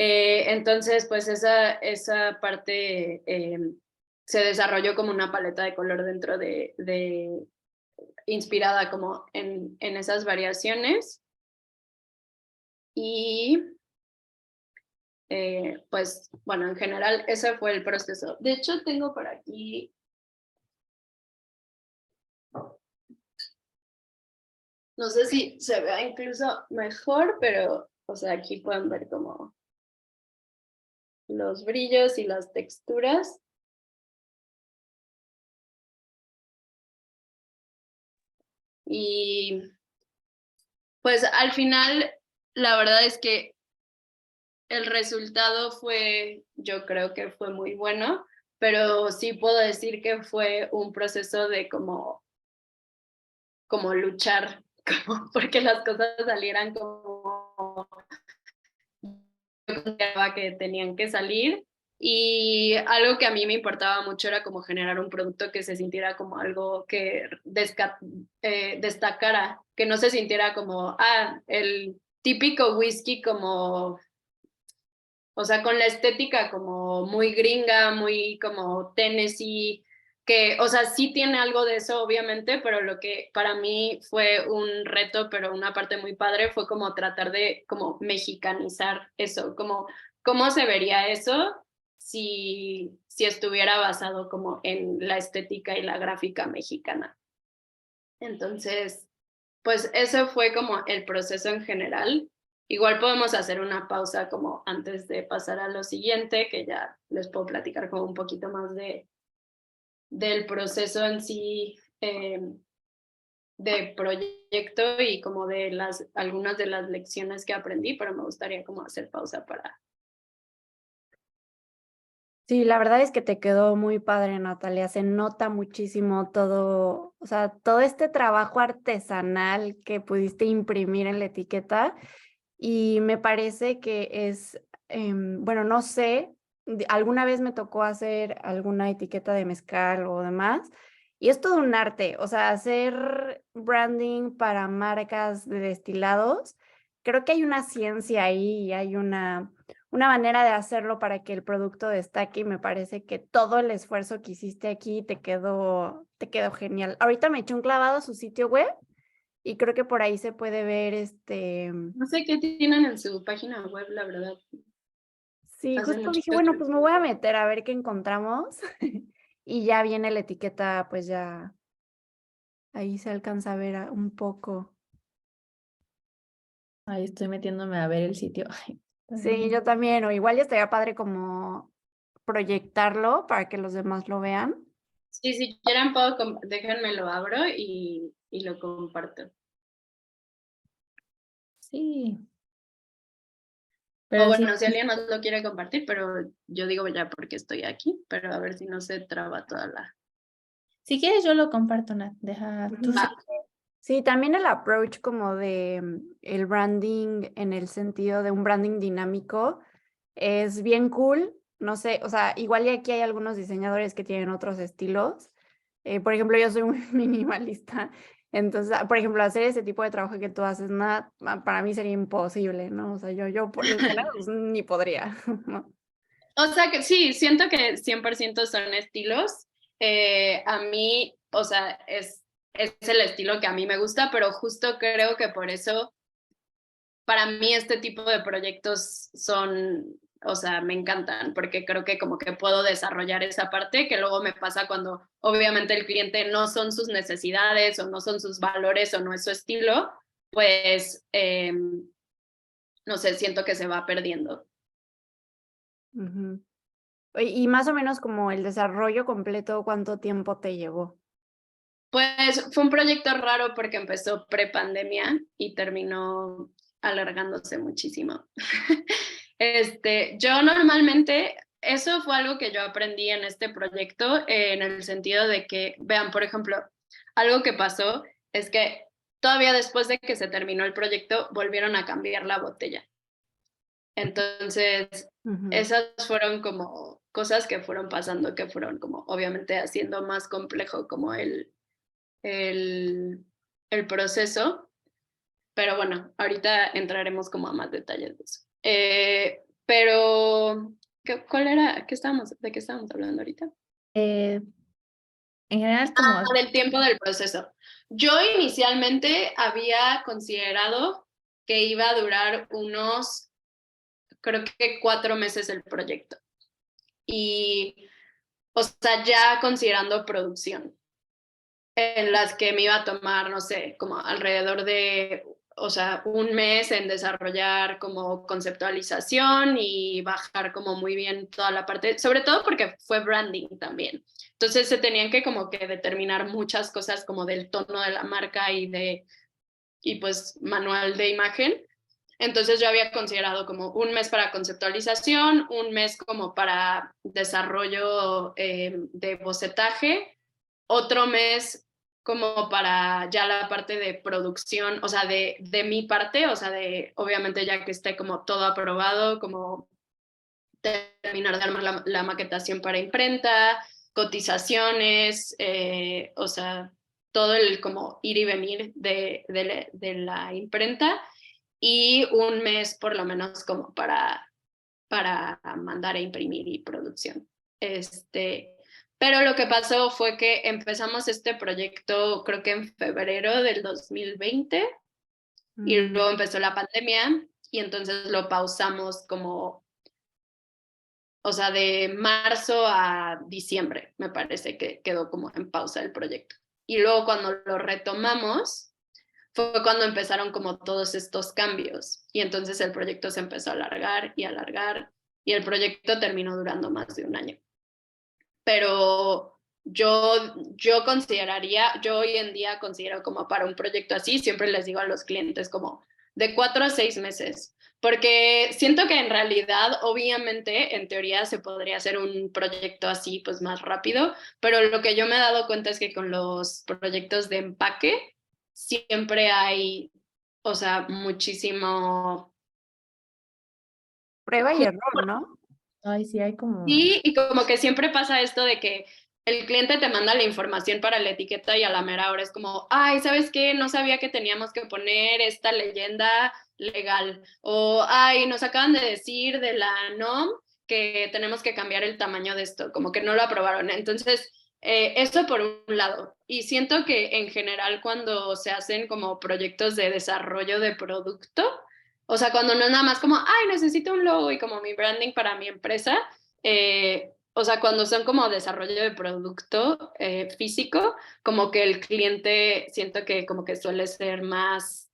Entonces, pues esa parte se desarrolló como una paleta de color dentro inspirada como en esas variaciones. Y pues bueno, en general ese fue el proceso. De hecho, tengo por aquí, no sé si se vea incluso mejor, pero o sea, aquí pueden ver como los brillos y las texturas. Y pues al final, la verdad es que el resultado yo creo que fue muy bueno, pero sí puedo decir que fue un proceso de como luchar, como porque las cosas salieran como yo consideraba que tenían que salir. Y algo que a mí me importaba mucho era como generar un producto que se sintiera como algo que destacara, que no se sintiera como, el típico whisky como, o sea, con la estética como muy gringa, muy como Tennessee, que, o sea, sí tiene algo de eso, obviamente, pero lo que para mí fue un reto, pero una parte muy padre, fue como tratar de como mexicanizar eso, como cómo se vería eso si estuviera basado como en la estética y la gráfica mexicana. Entonces, pues ese fue como el proceso en general. Igual podemos hacer una pausa como antes de pasar a lo siguiente, que ya les puedo platicar como un poquito más del proceso en sí de proyecto y como de algunas de las lecciones que aprendí, pero me gustaría como hacer pausa para...
Sí, la verdad es que te quedó muy padre, Natalia. Se nota muchísimo todo, o sea, todo este trabajo artesanal que pudiste imprimir en la etiqueta. Y me parece que es, bueno, no sé, alguna vez me tocó hacer alguna etiqueta de mezcal o demás, y es todo un arte, o sea, hacer branding para marcas de destilados, creo que hay una ciencia ahí y hay una manera de hacerlo para que el producto destaque, y me parece que todo el esfuerzo que hiciste aquí te quedó genial. Ahorita me eché un clavado a su sitio web y creo que por ahí se puede ver
No sé qué tienen en su página web, la verdad.
Sí,
Hace
justo
mucho
dije, bueno, pues me voy a meter a ver qué encontramos y ya viene la etiqueta, pues ya ahí se alcanza a ver un poco.
Ahí estoy metiéndome a ver el sitio. Ay, está
Sí,
bien.
yo también, o igual ya estaría padre como proyectarlo para que los demás lo vean.
Sí, si quieren, déjenme lo abro y lo comparto.
Sí,
O
pero sí,
bueno, si alguien más lo quiere compartir, pero yo digo ya porque estoy aquí, pero a ver si no se traba toda la...
si quieres yo lo comparto, Nat. Deja, tú sí.
Va.
Sí, también el approach como de el branding en el sentido de un branding dinámico es bien cool. No sé, o sea, igual y aquí hay algunos diseñadores que tienen otros estilos. Por ejemplo, yo soy muy minimalista. Entonces, por ejemplo, hacer ese tipo de trabajo que tú haces, nada, para mí sería imposible, ¿no? O sea, yo por lo menos ni podría, ¿no?
O sea que sí, siento que 100% son estilos. A mí, o sea, es el estilo que a mí me gusta, pero justo creo que por eso, para mí este tipo de proyectos son o sea, me encantan porque creo que como que puedo desarrollar esa parte que luego me pasa cuando obviamente el cliente no son sus necesidades o no son sus valores o no es su estilo, pues, no sé, siento que se va perdiendo.
Ujú. Y más o menos como el desarrollo completo, ¿cuánto tiempo te llevó?
Pues fue un proyecto raro porque empezó pre-pandemia y terminó alargándose muchísimo. Yo normalmente, eso fue algo que yo aprendí en este proyecto, en el sentido de que, vean, por ejemplo, algo que pasó es que todavía después de que se terminó el proyecto, volvieron a cambiar la botella. Entonces,
Ujú.
esas fueron como cosas que fueron pasando, que fueron como obviamente haciendo más complejo como el, el proceso, pero bueno, ahorita entraremos como a más detalles de eso. Pero, ¿cuál era? ¿De qué estábamos hablando ahorita?
En general, como
Del tiempo del proceso. Yo inicialmente había considerado que iba a durar unos, creo que 4 meses el proyecto. Y, o sea, ya considerando producción, en las que me iba a tomar, no sé, como alrededor de, o sea, un mes en desarrollar como conceptualización y bajar como muy bien toda la parte, sobre todo porque fue branding también. Entonces se tenían que como que determinar muchas cosas como del tono de la marca y pues manual de imagen. Entonces yo había considerado como un mes para conceptualización, un mes como para desarrollo de bocetaje, otro mes como para ya la parte de producción, o sea, de mi parte, o sea, de obviamente ya que esté como todo aprobado, como terminar de armar la maquetación para imprenta, cotizaciones, o sea, todo el como ir y venir de la imprenta y un mes por lo menos como para mandar a imprimir y producción. Pero lo que pasó fue que empezamos este proyecto creo que en febrero del 2020 y
Mm.
luego empezó la pandemia y entonces lo pausamos como, o sea, de marzo a diciembre, me parece que quedó como en pausa el proyecto. Y luego cuando lo retomamos, fue cuando empezaron como todos estos cambios y entonces el proyecto se empezó a alargar y el proyecto terminó durando más de un año. Pero yo consideraría, yo hoy en día considero como para un proyecto así, siempre les digo a los clientes como de 4 a 6 meses, porque siento que en realidad, obviamente, en teoría se podría hacer un proyecto así, pues más rápido, pero lo que yo me he dado cuenta es que con los proyectos de empaque siempre hay, o sea, muchísimo.
Prueba y error, ¿no?
ay, sí, hay como,
Sí, y como que siempre pasa esto de que el cliente te manda la información para la etiqueta y a la mera hora es como, ay, ¿sabes qué? No sabía que teníamos que poner esta leyenda legal. O, ay, nos acaban de decir de la NOM que tenemos que cambiar el tamaño de esto, como que no lo aprobaron. Entonces, eso por un lado. Y siento que en general cuando se hacen como proyectos de desarrollo de producto, o sea, cuando no es nada más como, ay, necesito un logo y como mi branding para mi empresa, o sea, cuando son como desarrollo de producto físico, como que el cliente siento que como que suele ser más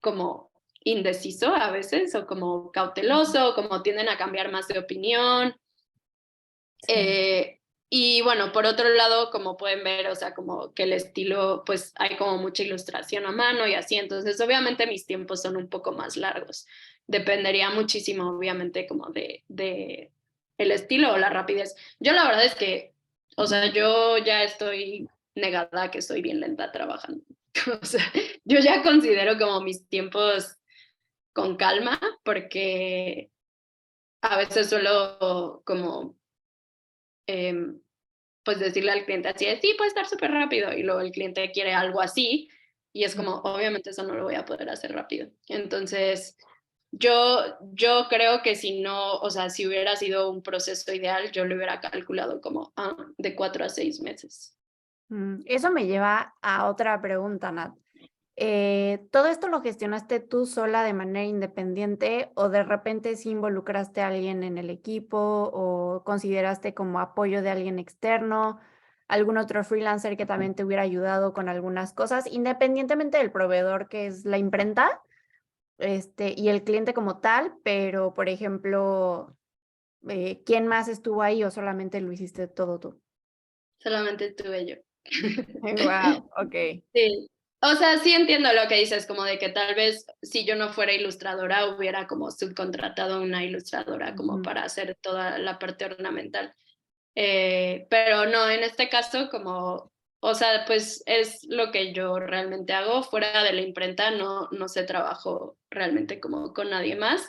como indeciso a veces o como cauteloso, como tienden a cambiar más de opinión.
sí.
Y bueno, por otro lado, como pueden ver, o sea, como que el estilo, pues hay como mucha ilustración a mano y así, entonces obviamente mis tiempos son un poco más largos. Dependería muchísimo, obviamente, como de el estilo o la rapidez. Yo la verdad es que, o sea, yo ya estoy negada que soy bien lenta trabajando. O sea, yo ya considero como mis tiempos con calma porque a veces suelo como pues decirle al cliente así de, sí, puede estar súper rápido, y luego el cliente quiere algo así, y es como, obviamente eso no lo voy a poder hacer rápido. Entonces, yo creo que si no, o sea, si hubiera sido un proceso ideal, yo lo hubiera calculado como de 4 a 6 meses.
Eso me lleva a otra pregunta, Nat. ¿todo esto lo gestionaste tú sola de manera independiente o de repente sí involucraste a alguien en el equipo o consideraste como apoyo de alguien externo, algún otro freelancer que también te hubiera ayudado con algunas cosas, independientemente del proveedor que es la imprenta, y el cliente como tal, pero por ejemplo, ¿quién más estuvo ahí o solamente lo hiciste todo tú?
Solamente tuve yo.
Wow, ok.
Sí, o sea, sí entiendo lo que dices, como de que tal vez si yo no fuera ilustradora hubiera como subcontratado a una ilustradora como
Ujú.
para hacer toda la parte ornamental. Pero no, en este caso como, o sea, pues es lo que yo realmente hago. Fuera de la imprenta no se trabajo realmente como con nadie más.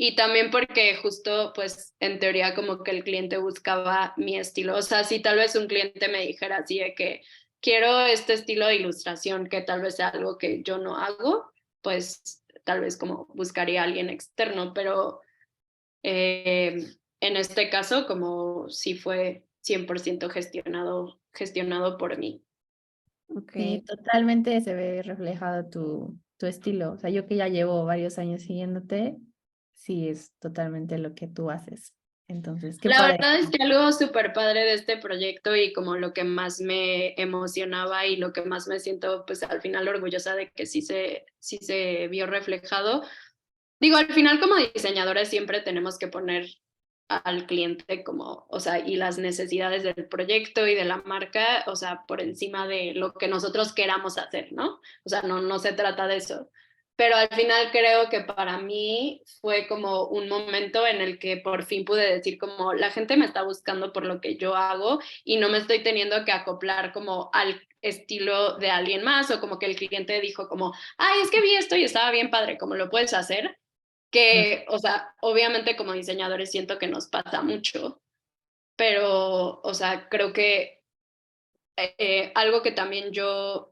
Y también porque justo, pues en teoría como que el cliente buscaba mi estilo. O sea, si tal vez un cliente me dijera así de que quiero este estilo de ilustración, que tal vez sea algo que yo no hago, pues tal vez como buscaría a alguien externo, pero en este caso como si fue 100% gestionado por mí.
Sí,
Ok.
totalmente se ve reflejado tu estilo. O sea, yo que ya llevo varios años siguiéndote, sí es totalmente lo que tú haces. Entonces, qué
La
padre.
verdad es que algo súper padre de este proyecto y como lo que más me emocionaba y lo que más me siento pues al final orgullosa de que sí se vio reflejado. Digo, al final como diseñadores siempre tenemos que poner al cliente como, o sea, y las necesidades del proyecto y de la marca, o sea, por encima de lo que nosotros queramos hacer, ¿no? O sea, no se trata de eso. Pero al final creo que para mí fue como un momento en el que por fin pude decir como la gente me está buscando por lo que yo hago y no me estoy teniendo que acoplar como al estilo de alguien más o como que el cliente dijo como, ay, es que vi esto y estaba bien padre, como lo puedes hacer que, o sea, obviamente como diseñadores siento que nos pasa mucho, pero, o sea, creo que algo que también yo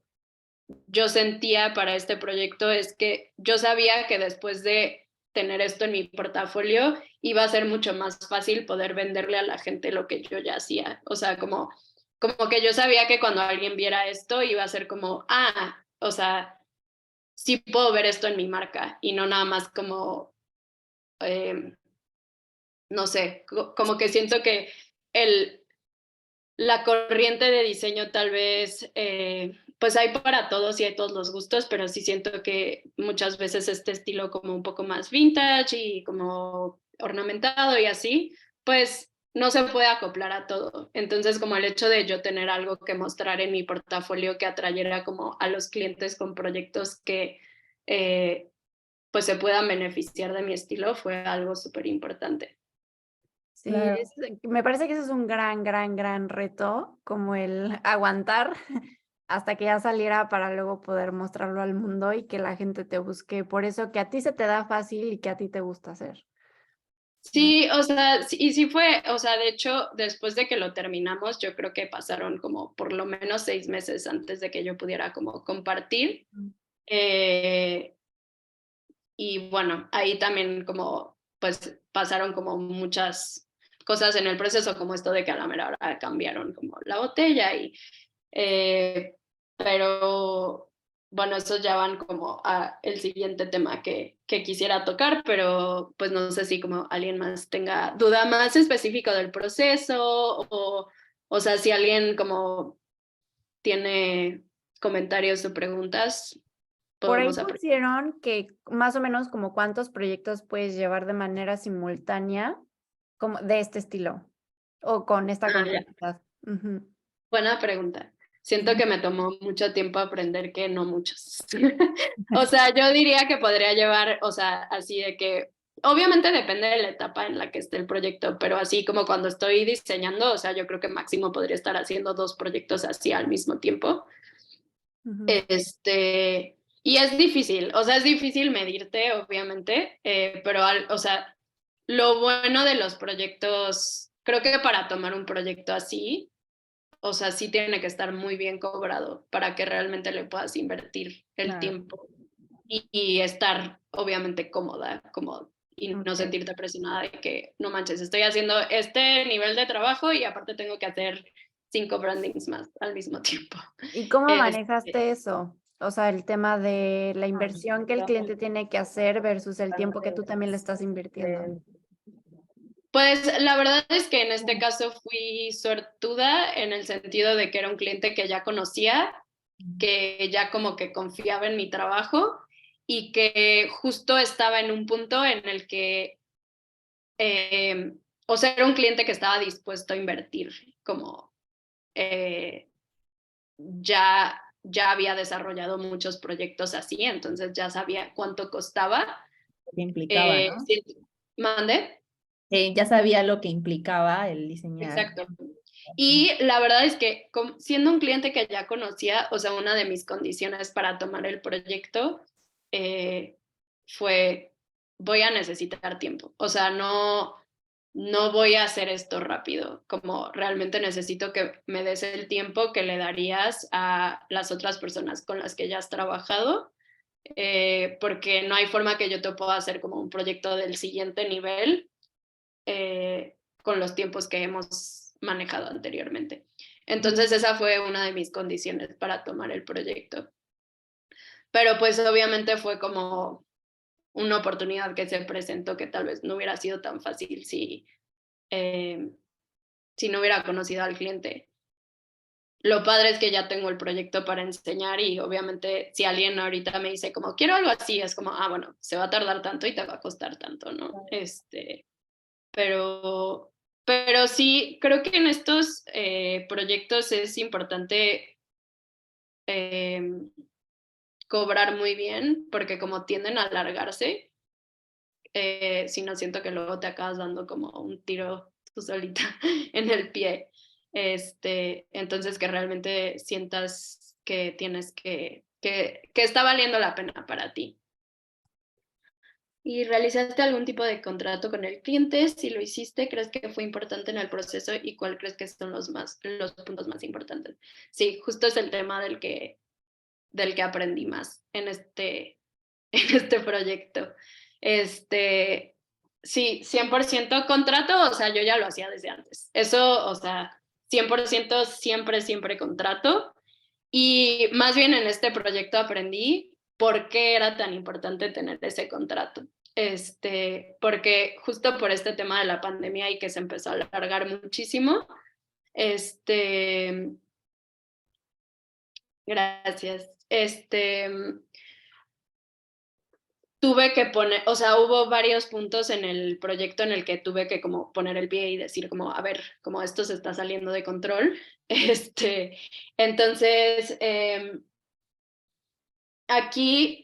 sentía para este proyecto es que yo sabía que después de tener esto en mi portafolio iba a ser mucho más fácil poder venderle a la gente lo que yo ya hacía. O sea, como que yo sabía que cuando alguien viera esto iba a ser como, ah, o sea, sí puedo ver esto en mi marca y no nada más como eh, no sé, como que siento que el, la corriente de diseño tal vez, pues hay para todos y hay todos los gustos, pero sí siento que muchas veces este estilo como un poco más vintage y como ornamentado y así, pues no se puede acoplar a todo. Entonces, como el hecho de yo tener algo que mostrar en mi portafolio que atrayera como a los clientes con proyectos que pues se puedan beneficiar de mi estilo fue algo súper importante.
Sí,
Claro.
me parece que ese es un gran, gran, gran reto, como el aguantar hasta que ya saliera para luego poder mostrarlo al mundo y que la gente te busque por eso que a ti se te da fácil y que a ti te gusta hacer, ¿no?
Sí, o sea, y sí fue, o sea, de hecho, después de que lo terminamos, yo creo que pasaron como por lo menos 6 meses antes de que yo pudiera como compartir.
Mm.
Eh, y bueno, ahí también como, pues pasaron como muchas cosas en el proceso, como esto de que a la mera hora cambiaron como la botella y eh, pero bueno, esos ya van como a el siguiente tema que quisiera tocar, pero pues no sé si como alguien más tenga duda más específica del proceso o sea, si alguien como tiene comentarios o preguntas,
Por ahí
podemos aprender.
pusieron que más o menos como cuántos proyectos puedes llevar de manera simultánea, como de este estilo o con esta
Ah, ya.
complejidad. Ujú.
Buena pregunta. Siento que me tomó mucho tiempo aprender que no muchos. O sea, yo diría que podría llevar, o sea, así de que, obviamente depende de la etapa en la que esté el proyecto, pero así como cuando estoy diseñando, o sea, yo creo que máximo podría estar haciendo 2 proyectos así al mismo tiempo.
Ujú.
Y es difícil, o sea, es difícil medirte, obviamente, pero, o sea, lo bueno de los proyectos, creo que para tomar un proyecto así, o sea, sí tiene que estar muy bien cobrado para que realmente le puedas invertir el
Claro.
tiempo y estar obviamente cómoda, como, y no
Ok.
sentirte presionada de que no manches, estoy haciendo este nivel de trabajo y aparte tengo que hacer 5 brandings más al mismo tiempo.
¿Y cómo
Este,
manejaste eso? O sea, el tema de la inversión que el cliente tiene que hacer versus el tiempo que tú también le estás invirtiendo.
Pues la verdad es que en este caso fui suertuda en el sentido de que era un cliente que ya conocía, que ya como que confiaba en mi trabajo y que justo estaba en un punto en el que, o sea, era un cliente que estaba dispuesto a invertir, como ya había desarrollado muchos proyectos así, entonces ya sabía cuánto costaba.
Que implicaba, ¿no?
Sí, ¿mande?
Ya sabía lo que implicaba el diseñar.
Exacto. Y la verdad es que siendo un cliente que ya conocía, o sea, una de mis condiciones para tomar el proyecto fue, voy a necesitar tiempo. O sea, no voy a hacer esto rápido, como realmente necesito que me des el tiempo que le darías a las otras personas con las que ya has trabajado, porque no hay forma que yo te pueda hacer como un proyecto del siguiente nivel con los tiempos que hemos manejado anteriormente. Entonces esa fue una de mis condiciones para tomar el proyecto. Pero pues obviamente fue como una oportunidad que se presentó que tal vez no hubiera sido tan fácil si no hubiera conocido al cliente. Lo padre es que ya tengo el proyecto para enseñar y obviamente si alguien ahorita me dice como quiero algo así, es como, bueno, se va a tardar tanto y te va a costar tanto, ¿no? Pero, pero sí, creo que en estos proyectos es importante cobrar muy bien porque como tienden a alargarse, si no siento que luego te acabas dando como un tiro tú solita en el pie. Entonces que realmente sientas que tienes que está valiendo la pena para ti. ¿Y realizaste algún tipo de contrato con el cliente? Si lo hiciste, ¿crees que fue importante en el proceso y cuál crees que son los puntos más importantes? Sí, justo es el tema del que aprendí más en este proyecto. Sí, 100% contrato, o sea, yo ya lo hacía desde antes. Eso, o sea, 100% siempre contrato. Y más bien en este proyecto aprendí por qué era tan importante tener ese contrato. Porque justo por este tema de la pandemia y que se empezó a alargar muchísimo, gracias, tuve que poner, o sea, hubo varios puntos en el proyecto en el que tuve que como poner el pie y decir como, a ver, como esto se está saliendo de control. Entonces, aquí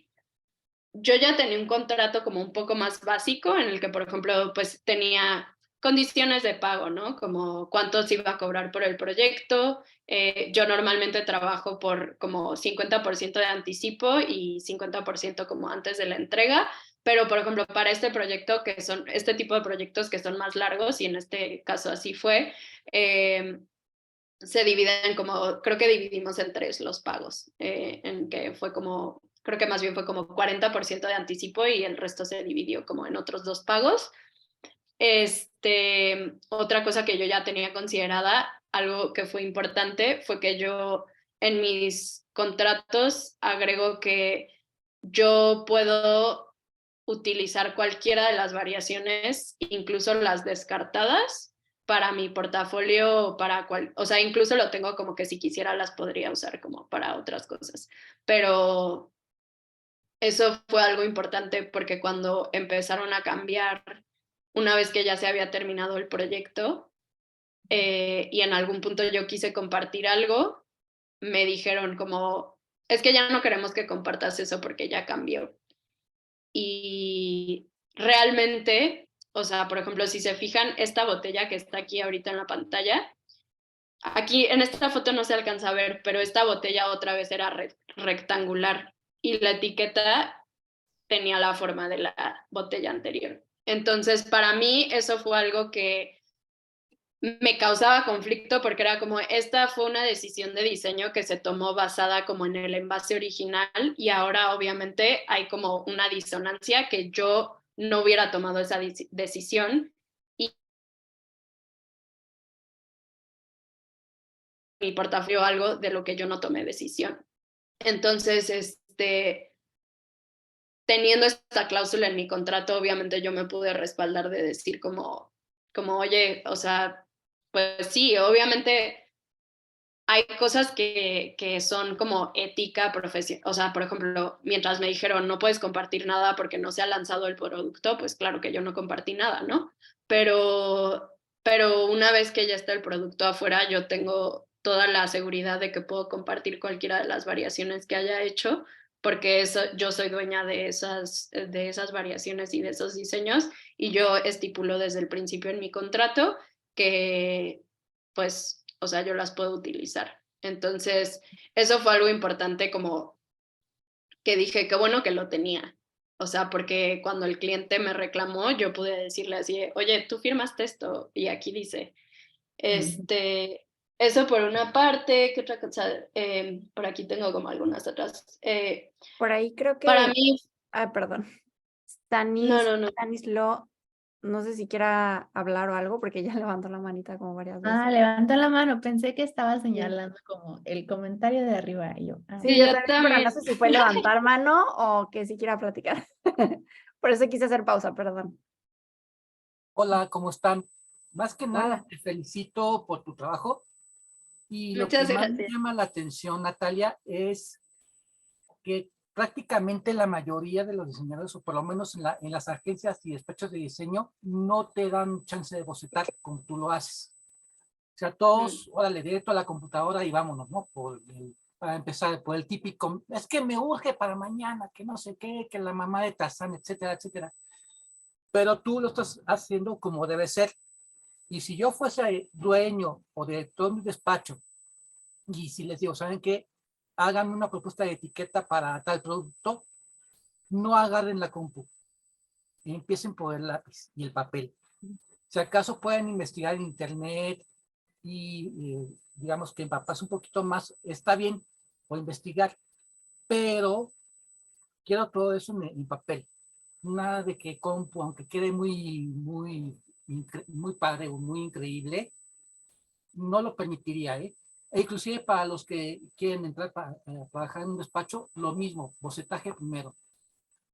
yo ya tenía un contrato como un poco más básico en el que, por ejemplo, pues tenía condiciones de pago, ¿no? Como cuánto se iba a cobrar por el proyecto. Yo normalmente trabajo por como 50% de anticipo y 50% como antes de la entrega, pero por ejemplo, para este proyecto, que son este tipo de proyectos que son más largos, y en este caso así fue, se dividen como, creo que dividimos en 3 los pagos, en que fue como, creo que más bien fue como 40% de anticipo y el resto se dividió como en otros 2 pagos. Otra cosa que yo ya tenía considerada, algo que fue importante, fue que yo en mis contratos agrego que yo puedo utilizar cualquiera de las variaciones, incluso las descartadas, para mi portafolio, o sea, incluso lo tengo como que si quisiera las podría usar como para otras cosas. Pero eso fue algo importante porque cuando empezaron a cambiar, una vez que ya se había terminado el proyecto, y en algún punto yo quise compartir algo, me dijeron como, es que ya no queremos que compartas eso porque ya cambió. Y realmente, o sea, por ejemplo, si se fijan, esta botella que está aquí ahorita en la pantalla, aquí en esta foto no se alcanza a ver, pero esta botella otra vez era rectangular y la etiqueta tenía la forma de la botella anterior. Entonces, para mí eso fue algo que me causaba conflicto porque era como, esta fue una decisión de diseño que se tomó basada como en el envase original y ahora obviamente hay como una disonancia que yo no hubiera tomado esa decisión y mi portafolio algo de lo que yo no tomé decisión. Entonces, teniendo esta cláusula en mi contrato, obviamente yo me pude respaldar de decir como, oye, o sea, pues sí, obviamente hay cosas que son como ética profesional, o sea, por ejemplo, mientras me dijeron no puedes compartir nada porque no se ha lanzado el producto, pues claro que yo no compartí nada, ¿no? Pero, pero una vez que ya está el producto afuera, yo tengo toda la seguridad de que puedo compartir cualquiera de las variaciones que haya hecho, porque eso, yo soy dueña de esas variaciones y de esos diseños, y yo estipulo desde el principio en mi contrato que pues, o sea, yo las puedo utilizar. Entonces, eso fue algo importante como que dije, qué bueno que lo tenía. O sea, porque cuando el cliente me reclamó, yo pude decirle así, oye, tú firmaste esto y aquí dice,
Ujú.
eso por una parte, ¿qué otra cosa? Por aquí tengo como algunas otras.
Por ahí creo
Para
que,
mí,
perdón,
no, no, no.
Stanislo, no sé si quiera hablar o algo, porque ya levantó la manita como varias veces.
Levantó la mano, pensé que estaba
Sí,
señalando como el comentario de arriba y yo.
Sí,
sí,
yo
yo
también, pero no
también.
sé si fue levantar mano o que sí quiera platicar. Por eso quise hacer pausa, perdón.
Hola, ¿cómo están? Más que nada,
Hola.
te felicito por tu trabajo y lo que
Muchas
más me
gracias.
llama la atención, Natalia, es que prácticamente la mayoría de los diseñadores, o por lo menos en las agencias y despachos de diseño, no te dan chance de bocetar como tú lo haces. O sea,
Mm.
todos, órale, directo a la computadora y vámonos, ¿no? Para empezar, por el típico, es que me urge para mañana, que no sé qué, que la mamá de Tarzán, etcétera, etcétera. Pero tú lo estás haciendo como debe ser. Y si yo fuese dueño o director de mi despacho, y si les digo, ¿saben qué? Hagan una propuesta de etiqueta para tal producto, no agarren la compu, y empiecen por el lápiz y el papel. Si acaso pueden investigar en internet digamos que empaparse un poquito más, está bien, o investigar, pero quiero todo eso en papel. Nada de que compu, aunque quede muy padre o muy increíble, no lo permitiría, ¿eh? E inclusive para los que quieren entrar para trabajar en un despacho, lo mismo, bocetaje primero.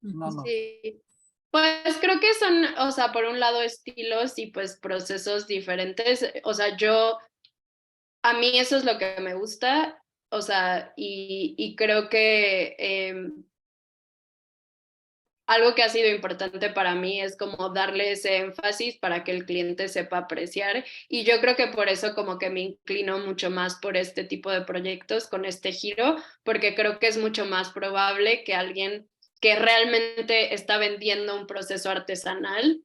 No, no.
Sí. Pues creo que son, o sea, por un lado estilos y pues procesos diferentes. O sea, a mí eso es lo que me gusta, o sea, y creo que algo que ha sido importante para mí es como darle ese énfasis para que el cliente sepa apreciar. Y yo creo que por eso como que me inclino mucho más por este tipo de proyectos con este giro, porque creo que es mucho más probable que alguien que realmente está vendiendo un proceso artesanal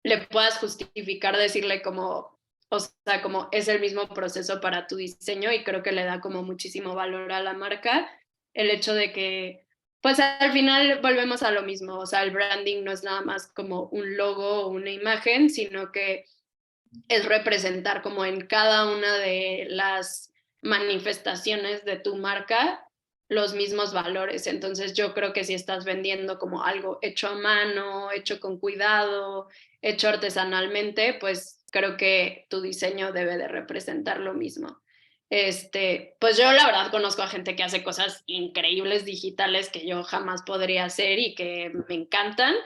le puedas justificar, decirle como, o sea, como es el mismo proceso para tu diseño, y creo que le da como muchísimo valor a la marca el hecho de que, pues al final volvemos a lo mismo, o sea, el branding no es nada más como un logo o una imagen, sino que es representar como en cada una de las manifestaciones de tu marca los mismos valores. Entonces yo creo que si estás vendiendo como algo hecho a mano, hecho con cuidado, hecho artesanalmente, pues creo que tu diseño debe de representar lo mismo. Pues yo la verdad conozco a gente que hace cosas increíbles digitales que yo jamás podría hacer y que me encantan,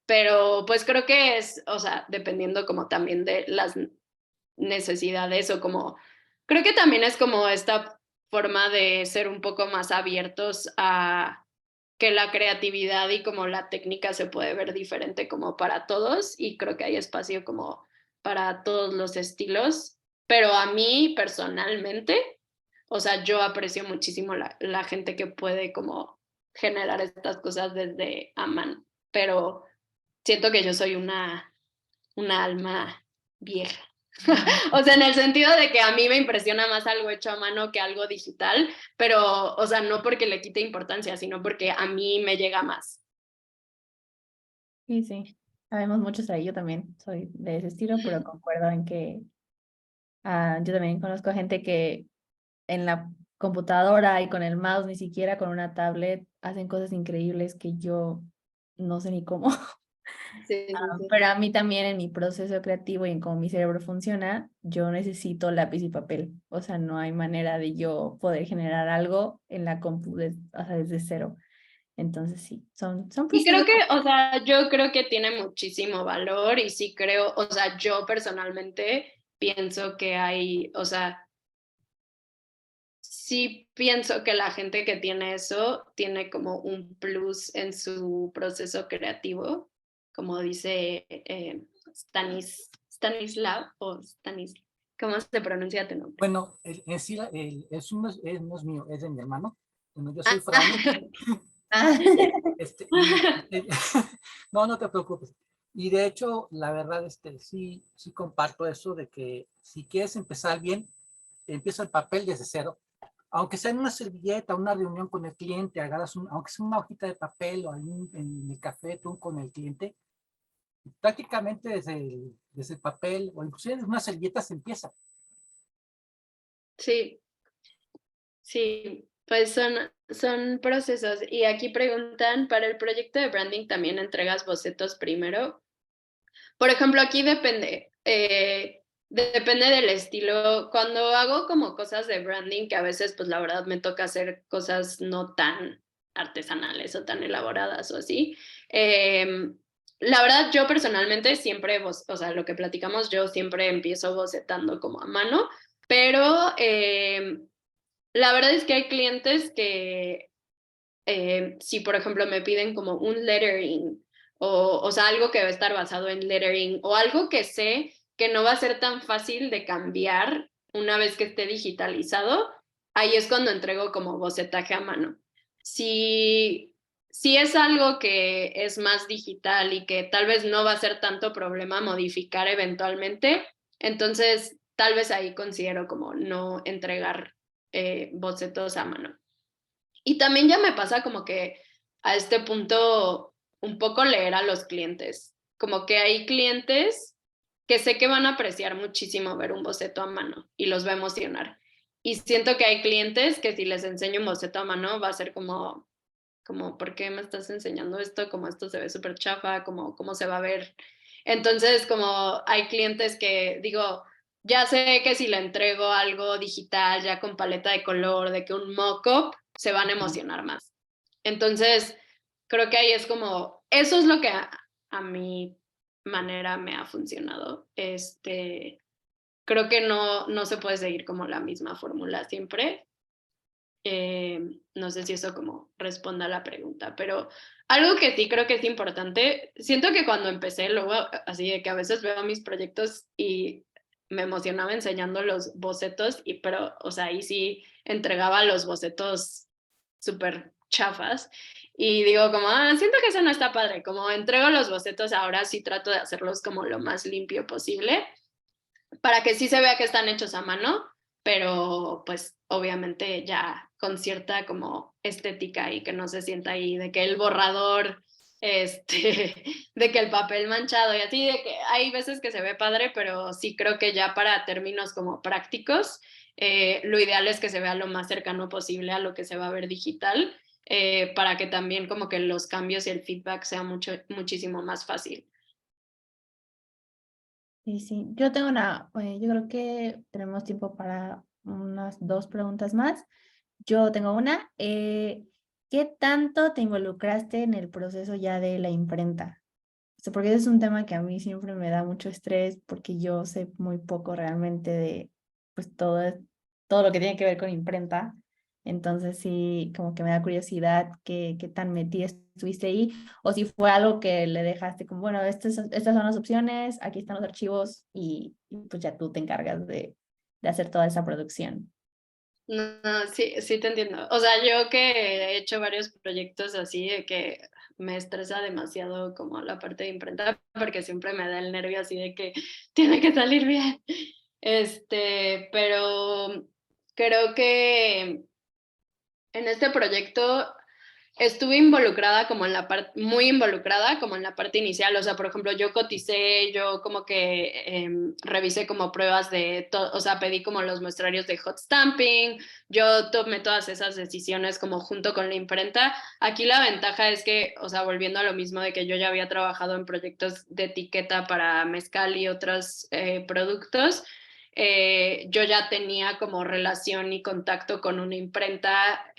pero pues creo que es, o sea, dependiendo como también de las necesidades o como, creo que también es como esta forma de ser un poco más abiertos a que la creatividad y como la técnica se puede ver diferente como para todos, y creo que hay espacio como para todos los estilos, pero a mí personalmente, o sea, yo aprecio muchísimo la gente que puede como generar estas cosas desde a mano, pero siento que yo soy una alma vieja. O sea, en el sentido de que a mí me impresiona más algo hecho a mano que algo digital, pero, o sea, no porque le quite importancia, sino porque a mí me llega más.
Sí, sí. Sabemos muchos ahí, yo también soy de ese estilo, pero concuerdo en que yo también conozco gente que en la computadora y con el mouse, ni siquiera con una tablet, hacen cosas increíbles que yo no sé ni cómo.
Sí, sí, sí.
Pero a mí también en mi proceso creativo y en cómo mi cerebro funciona, yo necesito lápiz y papel. O sea, no hay manera de yo poder generar algo en la compu, o sea, desde cero. Entonces sí, son
Y creo
procesos.
que, o sea, yo creo que tiene muchísimo valor y sí creo, o sea, yo personalmente pienso que hay, o sea, sí pienso que la gente que tiene eso tiene como un plus en su proceso creativo, como dice Stanislav o ¿cómo se pronuncia tu nombre?
Bueno, en sí, no es mío, es de mi hermano. Bueno, yo soy
Ah,
foráneo.
Ah,
No, no te preocupes. Y de hecho, la verdad, sí comparto eso de que si quieres empezar bien, empieza el papel desde cero. Aunque sea en una servilleta, una reunión con el cliente, aunque sea una hojita de papel o en el café tú con el cliente, prácticamente desde el papel o inclusive en una servilleta se empieza.
sí, sí, pues son procesos. Y aquí preguntan, ¿para el proyecto de branding también entregas bocetos primero? Por ejemplo, aquí depende. Depende del estilo. Cuando hago como cosas de branding, que a veces, pues la verdad me toca hacer cosas no tan artesanales o tan elaboradas o así. La verdad, yo personalmente siempre, o sea, lo que platicamos, yo siempre empiezo bocetando como a mano, pero la verdad es que hay clientes que si por ejemplo me piden como un lettering o sea, algo que va a estar basado en lettering o algo que sé que no va a ser tan fácil de cambiar una vez que esté digitalizado, ahí es cuando entrego como bocetaje a mano. Si, si es algo que es más digital y que tal vez no va a ser tanto problema modificar eventualmente, entonces tal vez ahí considero como no entregar bocetos a mano. Y también ya me pasa como que a este punto un poco leer a los clientes. Como que hay clientes que sé que van a apreciar muchísimo ver un boceto a mano y los va a emocionar. Y siento que hay clientes que si les enseño un boceto a mano va a ser como ¿por qué me estás enseñando esto? Como esto se ve súper chafa, como cómo se va a ver. Entonces, como hay clientes que digo, ya sé que si le entrego algo digital, ya con paleta de color, de que un mock-up, se van a emocionar más. Entonces, creo que ahí es como, eso es lo que a mi manera me ha funcionado. Creo que no se puede seguir como la misma fórmula siempre. No sé si eso como responda a la pregunta, pero algo que sí creo que es importante, siento que cuando empecé, luego así de que a veces veo mis proyectos y me emocionaba enseñando los bocetos, pero, o sea, ahí sí entregaba los bocetos súper chafas y digo como, siento que eso no está padre, como entrego los bocetos ahora sí trato de hacerlos como lo más limpio posible para que sí se vea que están hechos a mano, pero pues obviamente ya con cierta como estética y que no se sienta ahí de que el borrador, de que el papel manchado y así, de que hay veces que se ve padre, pero sí creo que ya para términos como prácticos, lo ideal es que se vea lo más cercano posible a lo que se va a ver digital, para que también como que los cambios y el feedback sea muchísimo más fácil.
sí, sí. Yo tengo yo creo que tenemos tiempo para unas dos preguntas más. Yo tengo una. ¿Qué tanto te involucraste en el proceso ya de la imprenta? O sea, porque ese es un tema que a mí siempre me da mucho estrés porque yo sé muy poco realmente de pues todo lo que tiene que ver con imprenta. Entonces sí, como que me da curiosidad qué tan metida estuviste ahí o si fue algo que le dejaste como, bueno, estas son las opciones, aquí están los archivos y pues ya tú te encargas de hacer toda esa producción.
No, sí, sí te entiendo. O sea, yo que he hecho varios proyectos así de que me estresa demasiado como la parte de imprenta porque siempre me da el nervio así de que tiene que salir bien. Pero creo que en este proyecto estuve involucrada como en la parte, muy involucrada como en la parte inicial, o sea, por ejemplo, yo coticé, yo como que revisé como pruebas de, o sea, pedí como los muestrarios de hot stamping, yo tomé todas esas decisiones como junto con la imprenta. Aquí la ventaja es que, o sea, volviendo a lo mismo de que yo ya había trabajado en proyectos de etiqueta para mezcal y otros productos, yo ya tenía como relación y contacto con una imprenta,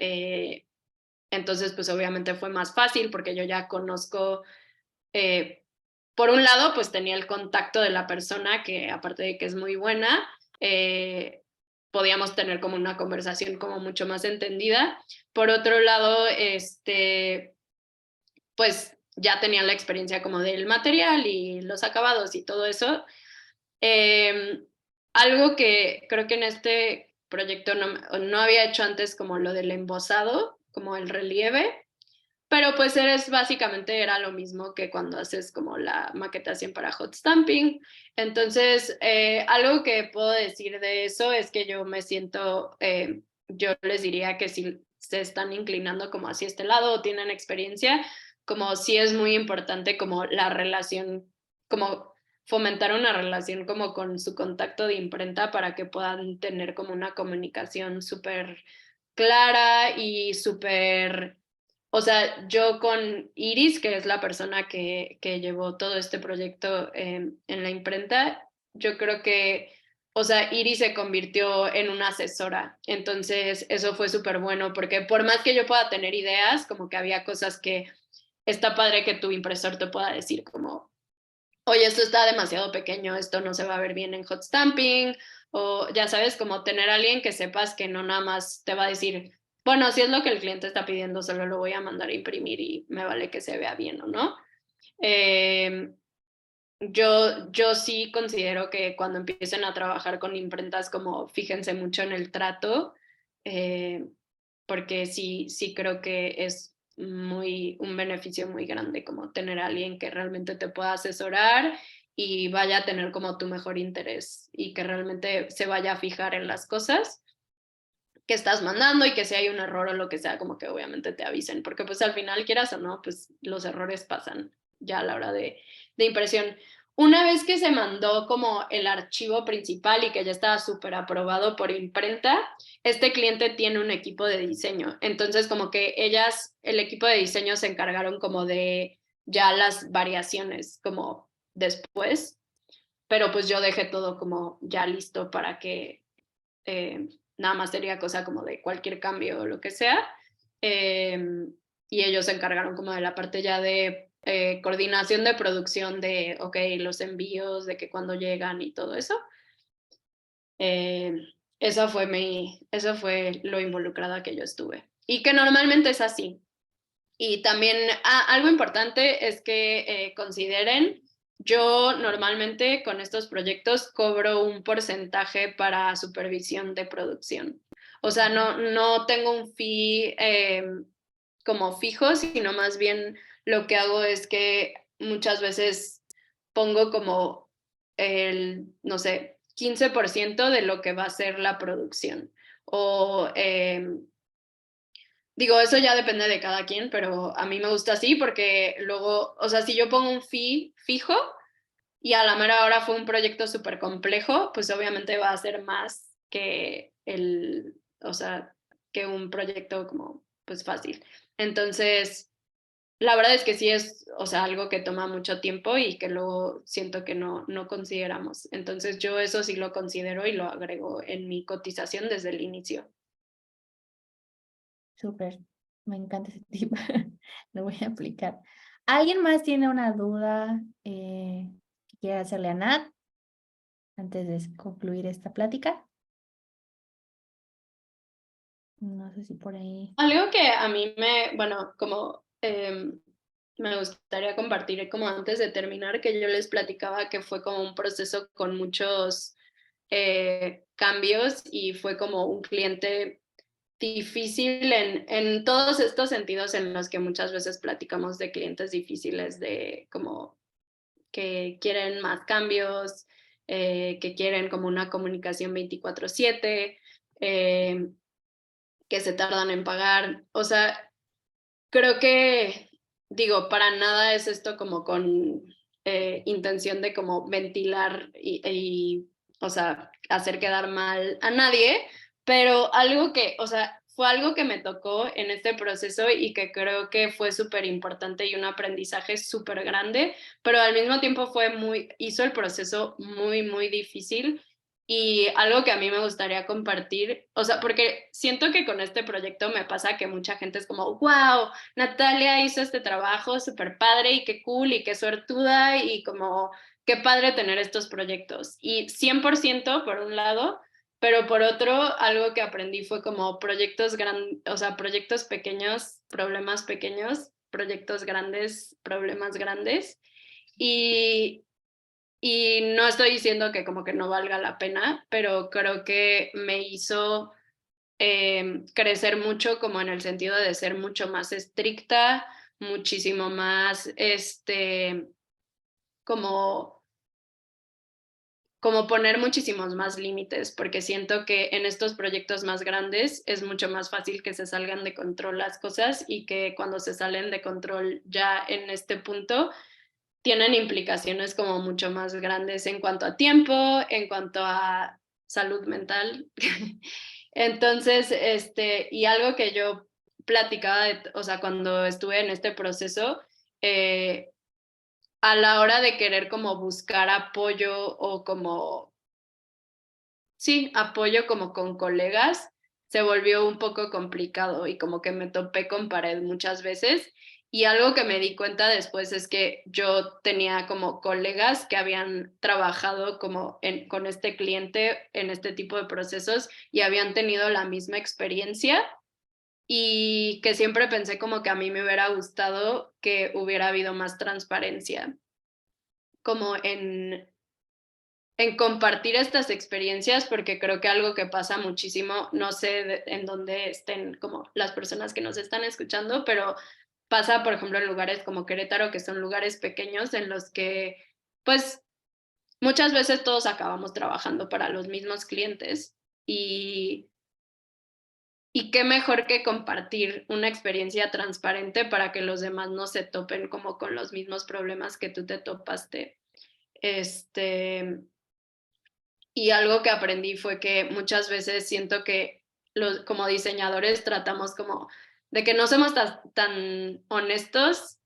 entonces pues obviamente fue más fácil porque yo ya conozco, por un lado pues tenía el contacto de la persona que aparte de que es muy buena, podíamos tener como una conversación como mucho más entendida. Por otro lado, pues ya tenía la experiencia como del material y los acabados y todo eso. Algo que creo que en este proyecto no había hecho antes, como lo del embosado, como el relieve, pero pues básicamente era lo mismo que cuando haces como la maquetación para hot stamping. Entonces, algo que puedo decir de eso es que yo me siento, yo les diría que si se están inclinando como hacia este lado o tienen experiencia, como sí es muy importante como la relación, como fomentar una relación como con su contacto de imprenta para que puedan tener como una comunicación súper clara y súper, o sea, yo con Iris, que es la persona que llevó todo este proyecto en la imprenta, yo creo que, o sea, Iris se convirtió en una asesora. Entonces, eso fue súper bueno, porque por más que yo pueda tener ideas, como que había cosas que está padre que tu impresor te pueda decir como, oye, esto está demasiado pequeño, esto no se va a ver bien en hot stamping, o ya sabes, como tener a alguien que sepas que no nada más te va a decir, bueno, si es lo que el cliente está pidiendo, solo lo voy a mandar a imprimir y me vale que se vea bien o no. Eh, yo sí considero que cuando empiecen a trabajar con imprentas, como fíjense mucho en el trato, eh, porque sí creo que es un beneficio muy grande como tener a alguien que realmente te pueda asesorar y vaya a tener como tu mejor interés y que realmente se vaya a fijar en las cosas que estás mandando y que si hay un error o lo que sea, como que obviamente te avisen, porque pues al final, quieras o no, pues los errores pasan ya a la hora de impresión. Una vez que se mandó como el archivo principal y que ya estaba súper aprobado por imprenta, este cliente tiene un equipo de diseño. Entonces como que el equipo de diseño se encargaron como de ya las variaciones como después, pero pues yo dejé todo como ya listo para que nada más sería cosa como de cualquier cambio o lo que sea. Y ellos se encargaron como de la parte ya de coordinación de producción de, ok, los envíos, de que cuando llegan y todo eso. Eso fue lo involucrada que yo estuve. Y que normalmente es así. Y también algo importante es que consideren, yo normalmente con estos proyectos cobro un porcentaje para supervisión de producción. O sea, no tengo un fee como fijo, sino más bien lo que hago es que muchas veces pongo como no sé, 15% de lo que va a ser la producción. O digo, eso ya depende de cada quien, pero a mí me gusta así porque luego, o sea, si yo pongo un fee fijo y a la mera hora fue un proyecto súper complejo, pues obviamente va a ser más que o sea, que un proyecto como, pues fácil. Entonces, la verdad es que sí es, o sea, algo que toma mucho tiempo y que luego siento que no consideramos. Entonces, yo eso sí lo considero y lo agrego en mi cotización desde el inicio.
Súper, me encanta ese tip. Lo voy a aplicar. ¿Alguien más tiene una duda que quiera hacerle a Nat antes de concluir esta plática? No sé si por ahí.
Algo que a mí bueno, como me gustaría compartir como antes de terminar, que yo les platicaba que fue como un proceso con muchos cambios y fue como un cliente difícil en todos estos sentidos en los que muchas veces platicamos de clientes difíciles, de como que quieren más cambios, que quieren como una comunicación 24/7, que se tardan en pagar. O sea, creo que, digo, para nada es esto como con intención de como ventilar o sea, hacer quedar mal a nadie, pero algo que, o sea, fue algo que me tocó en este proceso y que creo que fue súper importante y un aprendizaje súper grande, pero al mismo tiempo hizo el proceso muy, muy difícil. Y algo que a mí me gustaría compartir, o sea, porque siento que con este proyecto me pasa que mucha gente es como, wow, Natalia hizo este trabajo súper padre y qué cool y qué suertuda y como qué padre tener estos proyectos. Y 100% por un lado, pero por otro, algo que aprendí fue como proyectos grandes, o sea, proyectos pequeños, problemas pequeños, proyectos grandes, problemas grandes. Y, y no estoy diciendo que como que no valga la pena, pero creo que me hizo crecer mucho como en el sentido de ser mucho más estricta, muchísimo más, como, como poner muchísimos más límites, porque siento que en estos proyectos más grandes es mucho más fácil que se salgan de control las cosas y que cuando se salen de control ya en este punto tienen implicaciones como mucho más grandes en cuanto a tiempo, en cuanto a salud mental. Entonces, y algo que yo platicaba, o sea, cuando estuve en este proceso, a la hora de querer como buscar apoyo o como, sí, apoyo como con colegas, se volvió un poco complicado y como que me topé con pared muchas veces. Y algo que me di cuenta después es que yo tenía como colegas que habían trabajado como con este cliente en este tipo de procesos y habían tenido la misma experiencia y que siempre pensé como que a mí me hubiera gustado que hubiera habido más transparencia, como en compartir estas experiencias, porque creo que algo que pasa muchísimo, no sé en dónde estén como las personas que nos están escuchando, pero pasa, por ejemplo, en lugares como Querétaro, que son lugares pequeños en los que, pues, muchas veces todos acabamos trabajando para los mismos clientes y qué mejor que compartir una experiencia transparente para que los demás no se topen como con los mismos problemas que tú te topaste. Y algo que aprendí fue que muchas veces siento que como diseñadores tratamos como de que no somos tan honestos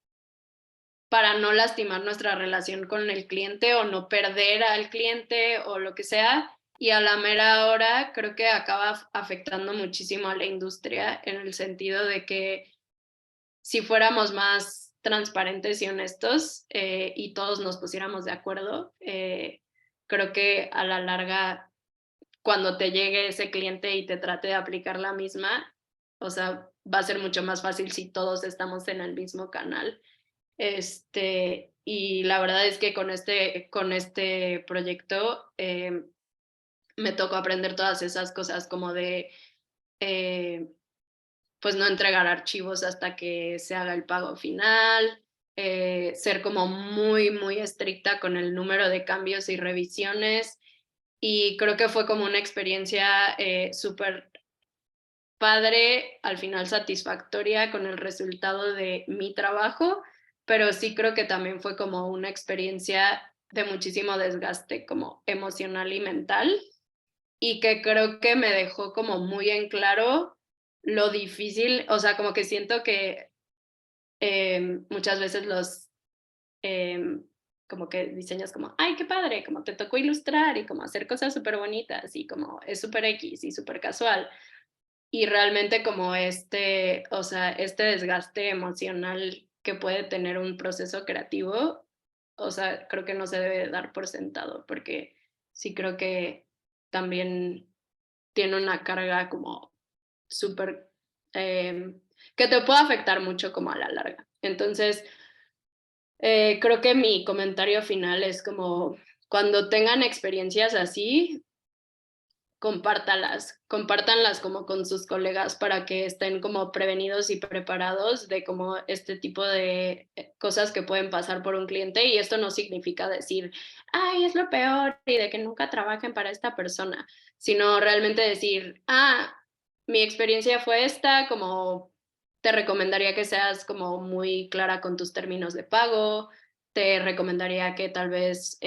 para no lastimar nuestra relación con el cliente o no perder al cliente o lo que sea. Y a la mera hora creo que acaba afectando muchísimo a la industria en el sentido de que si fuéramos más transparentes y honestos y todos nos pusiéramos de acuerdo, creo que a la larga, cuando te llegue ese cliente y te trate de aplicar la misma, o sea, va a ser mucho más fácil si todos estamos en el mismo canal. Y la verdad es que con este proyecto me tocó aprender todas esas cosas como de pues no entregar archivos hasta que se haga el pago final, ser como muy, muy estricta con el número de cambios y revisiones. Y creo que fue como una experiencia súper padre, al final satisfactoria con el resultado de mi trabajo, pero sí creo que también fue como una experiencia de muchísimo desgaste como emocional y mental y que creo que me dejó como muy en claro lo difícil, o sea, como que siento que muchas veces como que diseñas como, ay, qué padre, como te tocó ilustrar y como hacer cosas súper bonitas y como es súper X y súper casual. Y realmente como o sea, este desgaste emocional que puede tener un proceso creativo, o sea, creo que no se debe dar por sentado, porque sí creo que también tiene una carga como súper, que te puede afectar mucho como a la larga. Entonces, creo que mi comentario final es como, cuando tengan experiencias así, compártanlas como con sus colegas para que estén como prevenidos y preparados de como este tipo de cosas que pueden pasar por un cliente y esto no significa decir, ay, es lo peor y de que nunca trabajen para esta persona, sino realmente decir, mi experiencia fue esta, como te recomendaría que seas como muy clara con tus términos de pago, te recomendaría que tal vez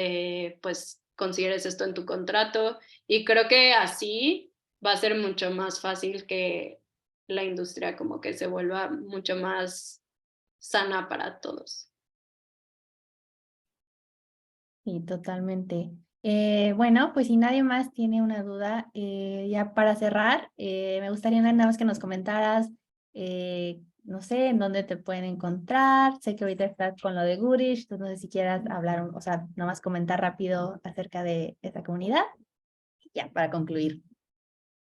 pues consideres esto en tu contrato y creo que así va a ser mucho más fácil que la industria como que se vuelva mucho más sana para todos.
Sí, totalmente. Bueno, pues si nadie más tiene una duda, ya para cerrar, me gustaría nada más que nos comentaras, no sé, en dónde te pueden encontrar. Sé que ahorita estás con lo de Goodish, entonces no sé si quieras hablar, o sea, nomás comentar rápido acerca de esta comunidad. Ya, para concluir.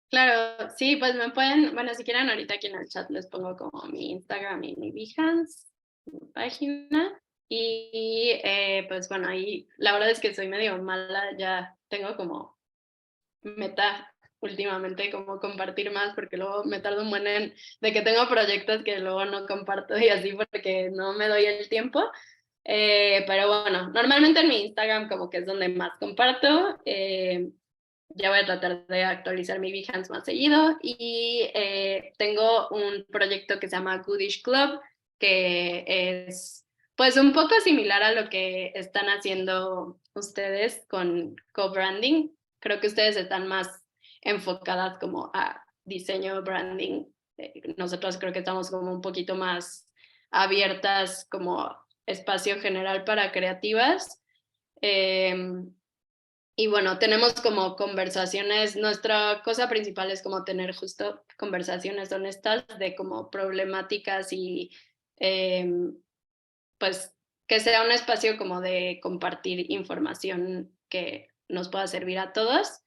Claro, sí, pues me pueden, bueno, si quieren ahorita aquí en el chat les pongo como mi Instagram y mi Behance, mi página. Y pues bueno, ahí la verdad es que soy medio mala, ya tengo como meta últimamente como compartir más porque luego me tardo un buen en de que tengo proyectos que luego no comparto y así porque no me doy el tiempo. Pero bueno, normalmente en mi Instagram como que es donde más comparto. Ya voy a tratar de actualizar mi Behance más seguido y tengo un proyecto que se llama Goodish Club, que es pues un poco similar a lo que están haciendo ustedes con co-branding. Creo que ustedes están más enfocadas como a diseño, branding. Nosotros creo que estamos como un poquito más abiertas como espacio general para creativas. Y bueno, tenemos como conversaciones, nuestra cosa principal es como tener justo conversaciones honestas de como problemáticas y pues que sea un espacio como de compartir información que nos pueda servir a todos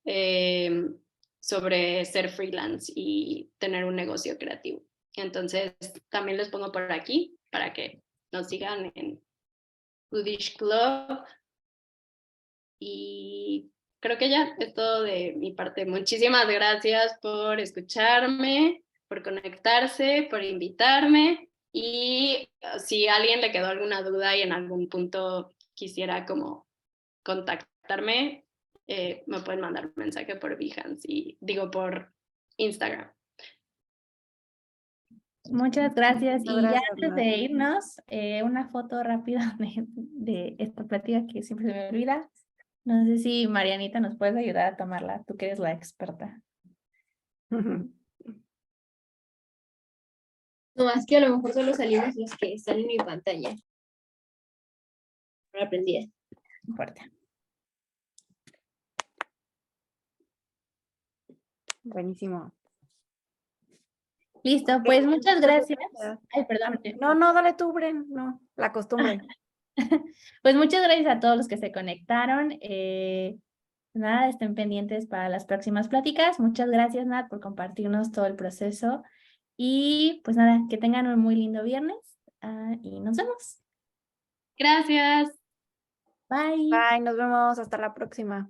eh, sobre ser freelance y tener un negocio creativo. Entonces también les pongo por aquí para que nos sigan en Goodish Club. Y creo que ya es todo de mi parte. Muchísimas gracias por escucharme, por conectarse, por invitarme. Y si a alguien le quedó alguna duda y en algún punto quisiera como contactarme, me pueden mandar un mensaje por Behance y digo por Instagram.
Muchas gracias.
Muchas
Y ya
gracias,
antes de
Nat.
irnos, una foto rápida de esta plática que siempre se me olvida. No sé si Marianita nos puedes ayudar a tomarla, tú que eres la experta.
No, más que a lo mejor solo salimos los que están en mi pantalla. No la aprendí.
Fuerte.
Buenísimo.
Listo, pues muchas gracias. Ay, perdón.
No, dale tú, Bren. No, la costumbre.
Pues muchas gracias a todos los que se conectaron. Nada, estén pendientes para las próximas pláticas. Muchas gracias, Nat, por compartirnos todo el proceso. Y pues nada, que tengan un muy lindo viernes y nos vemos.
Gracias.
Bye.
Bye, nos vemos hasta la próxima.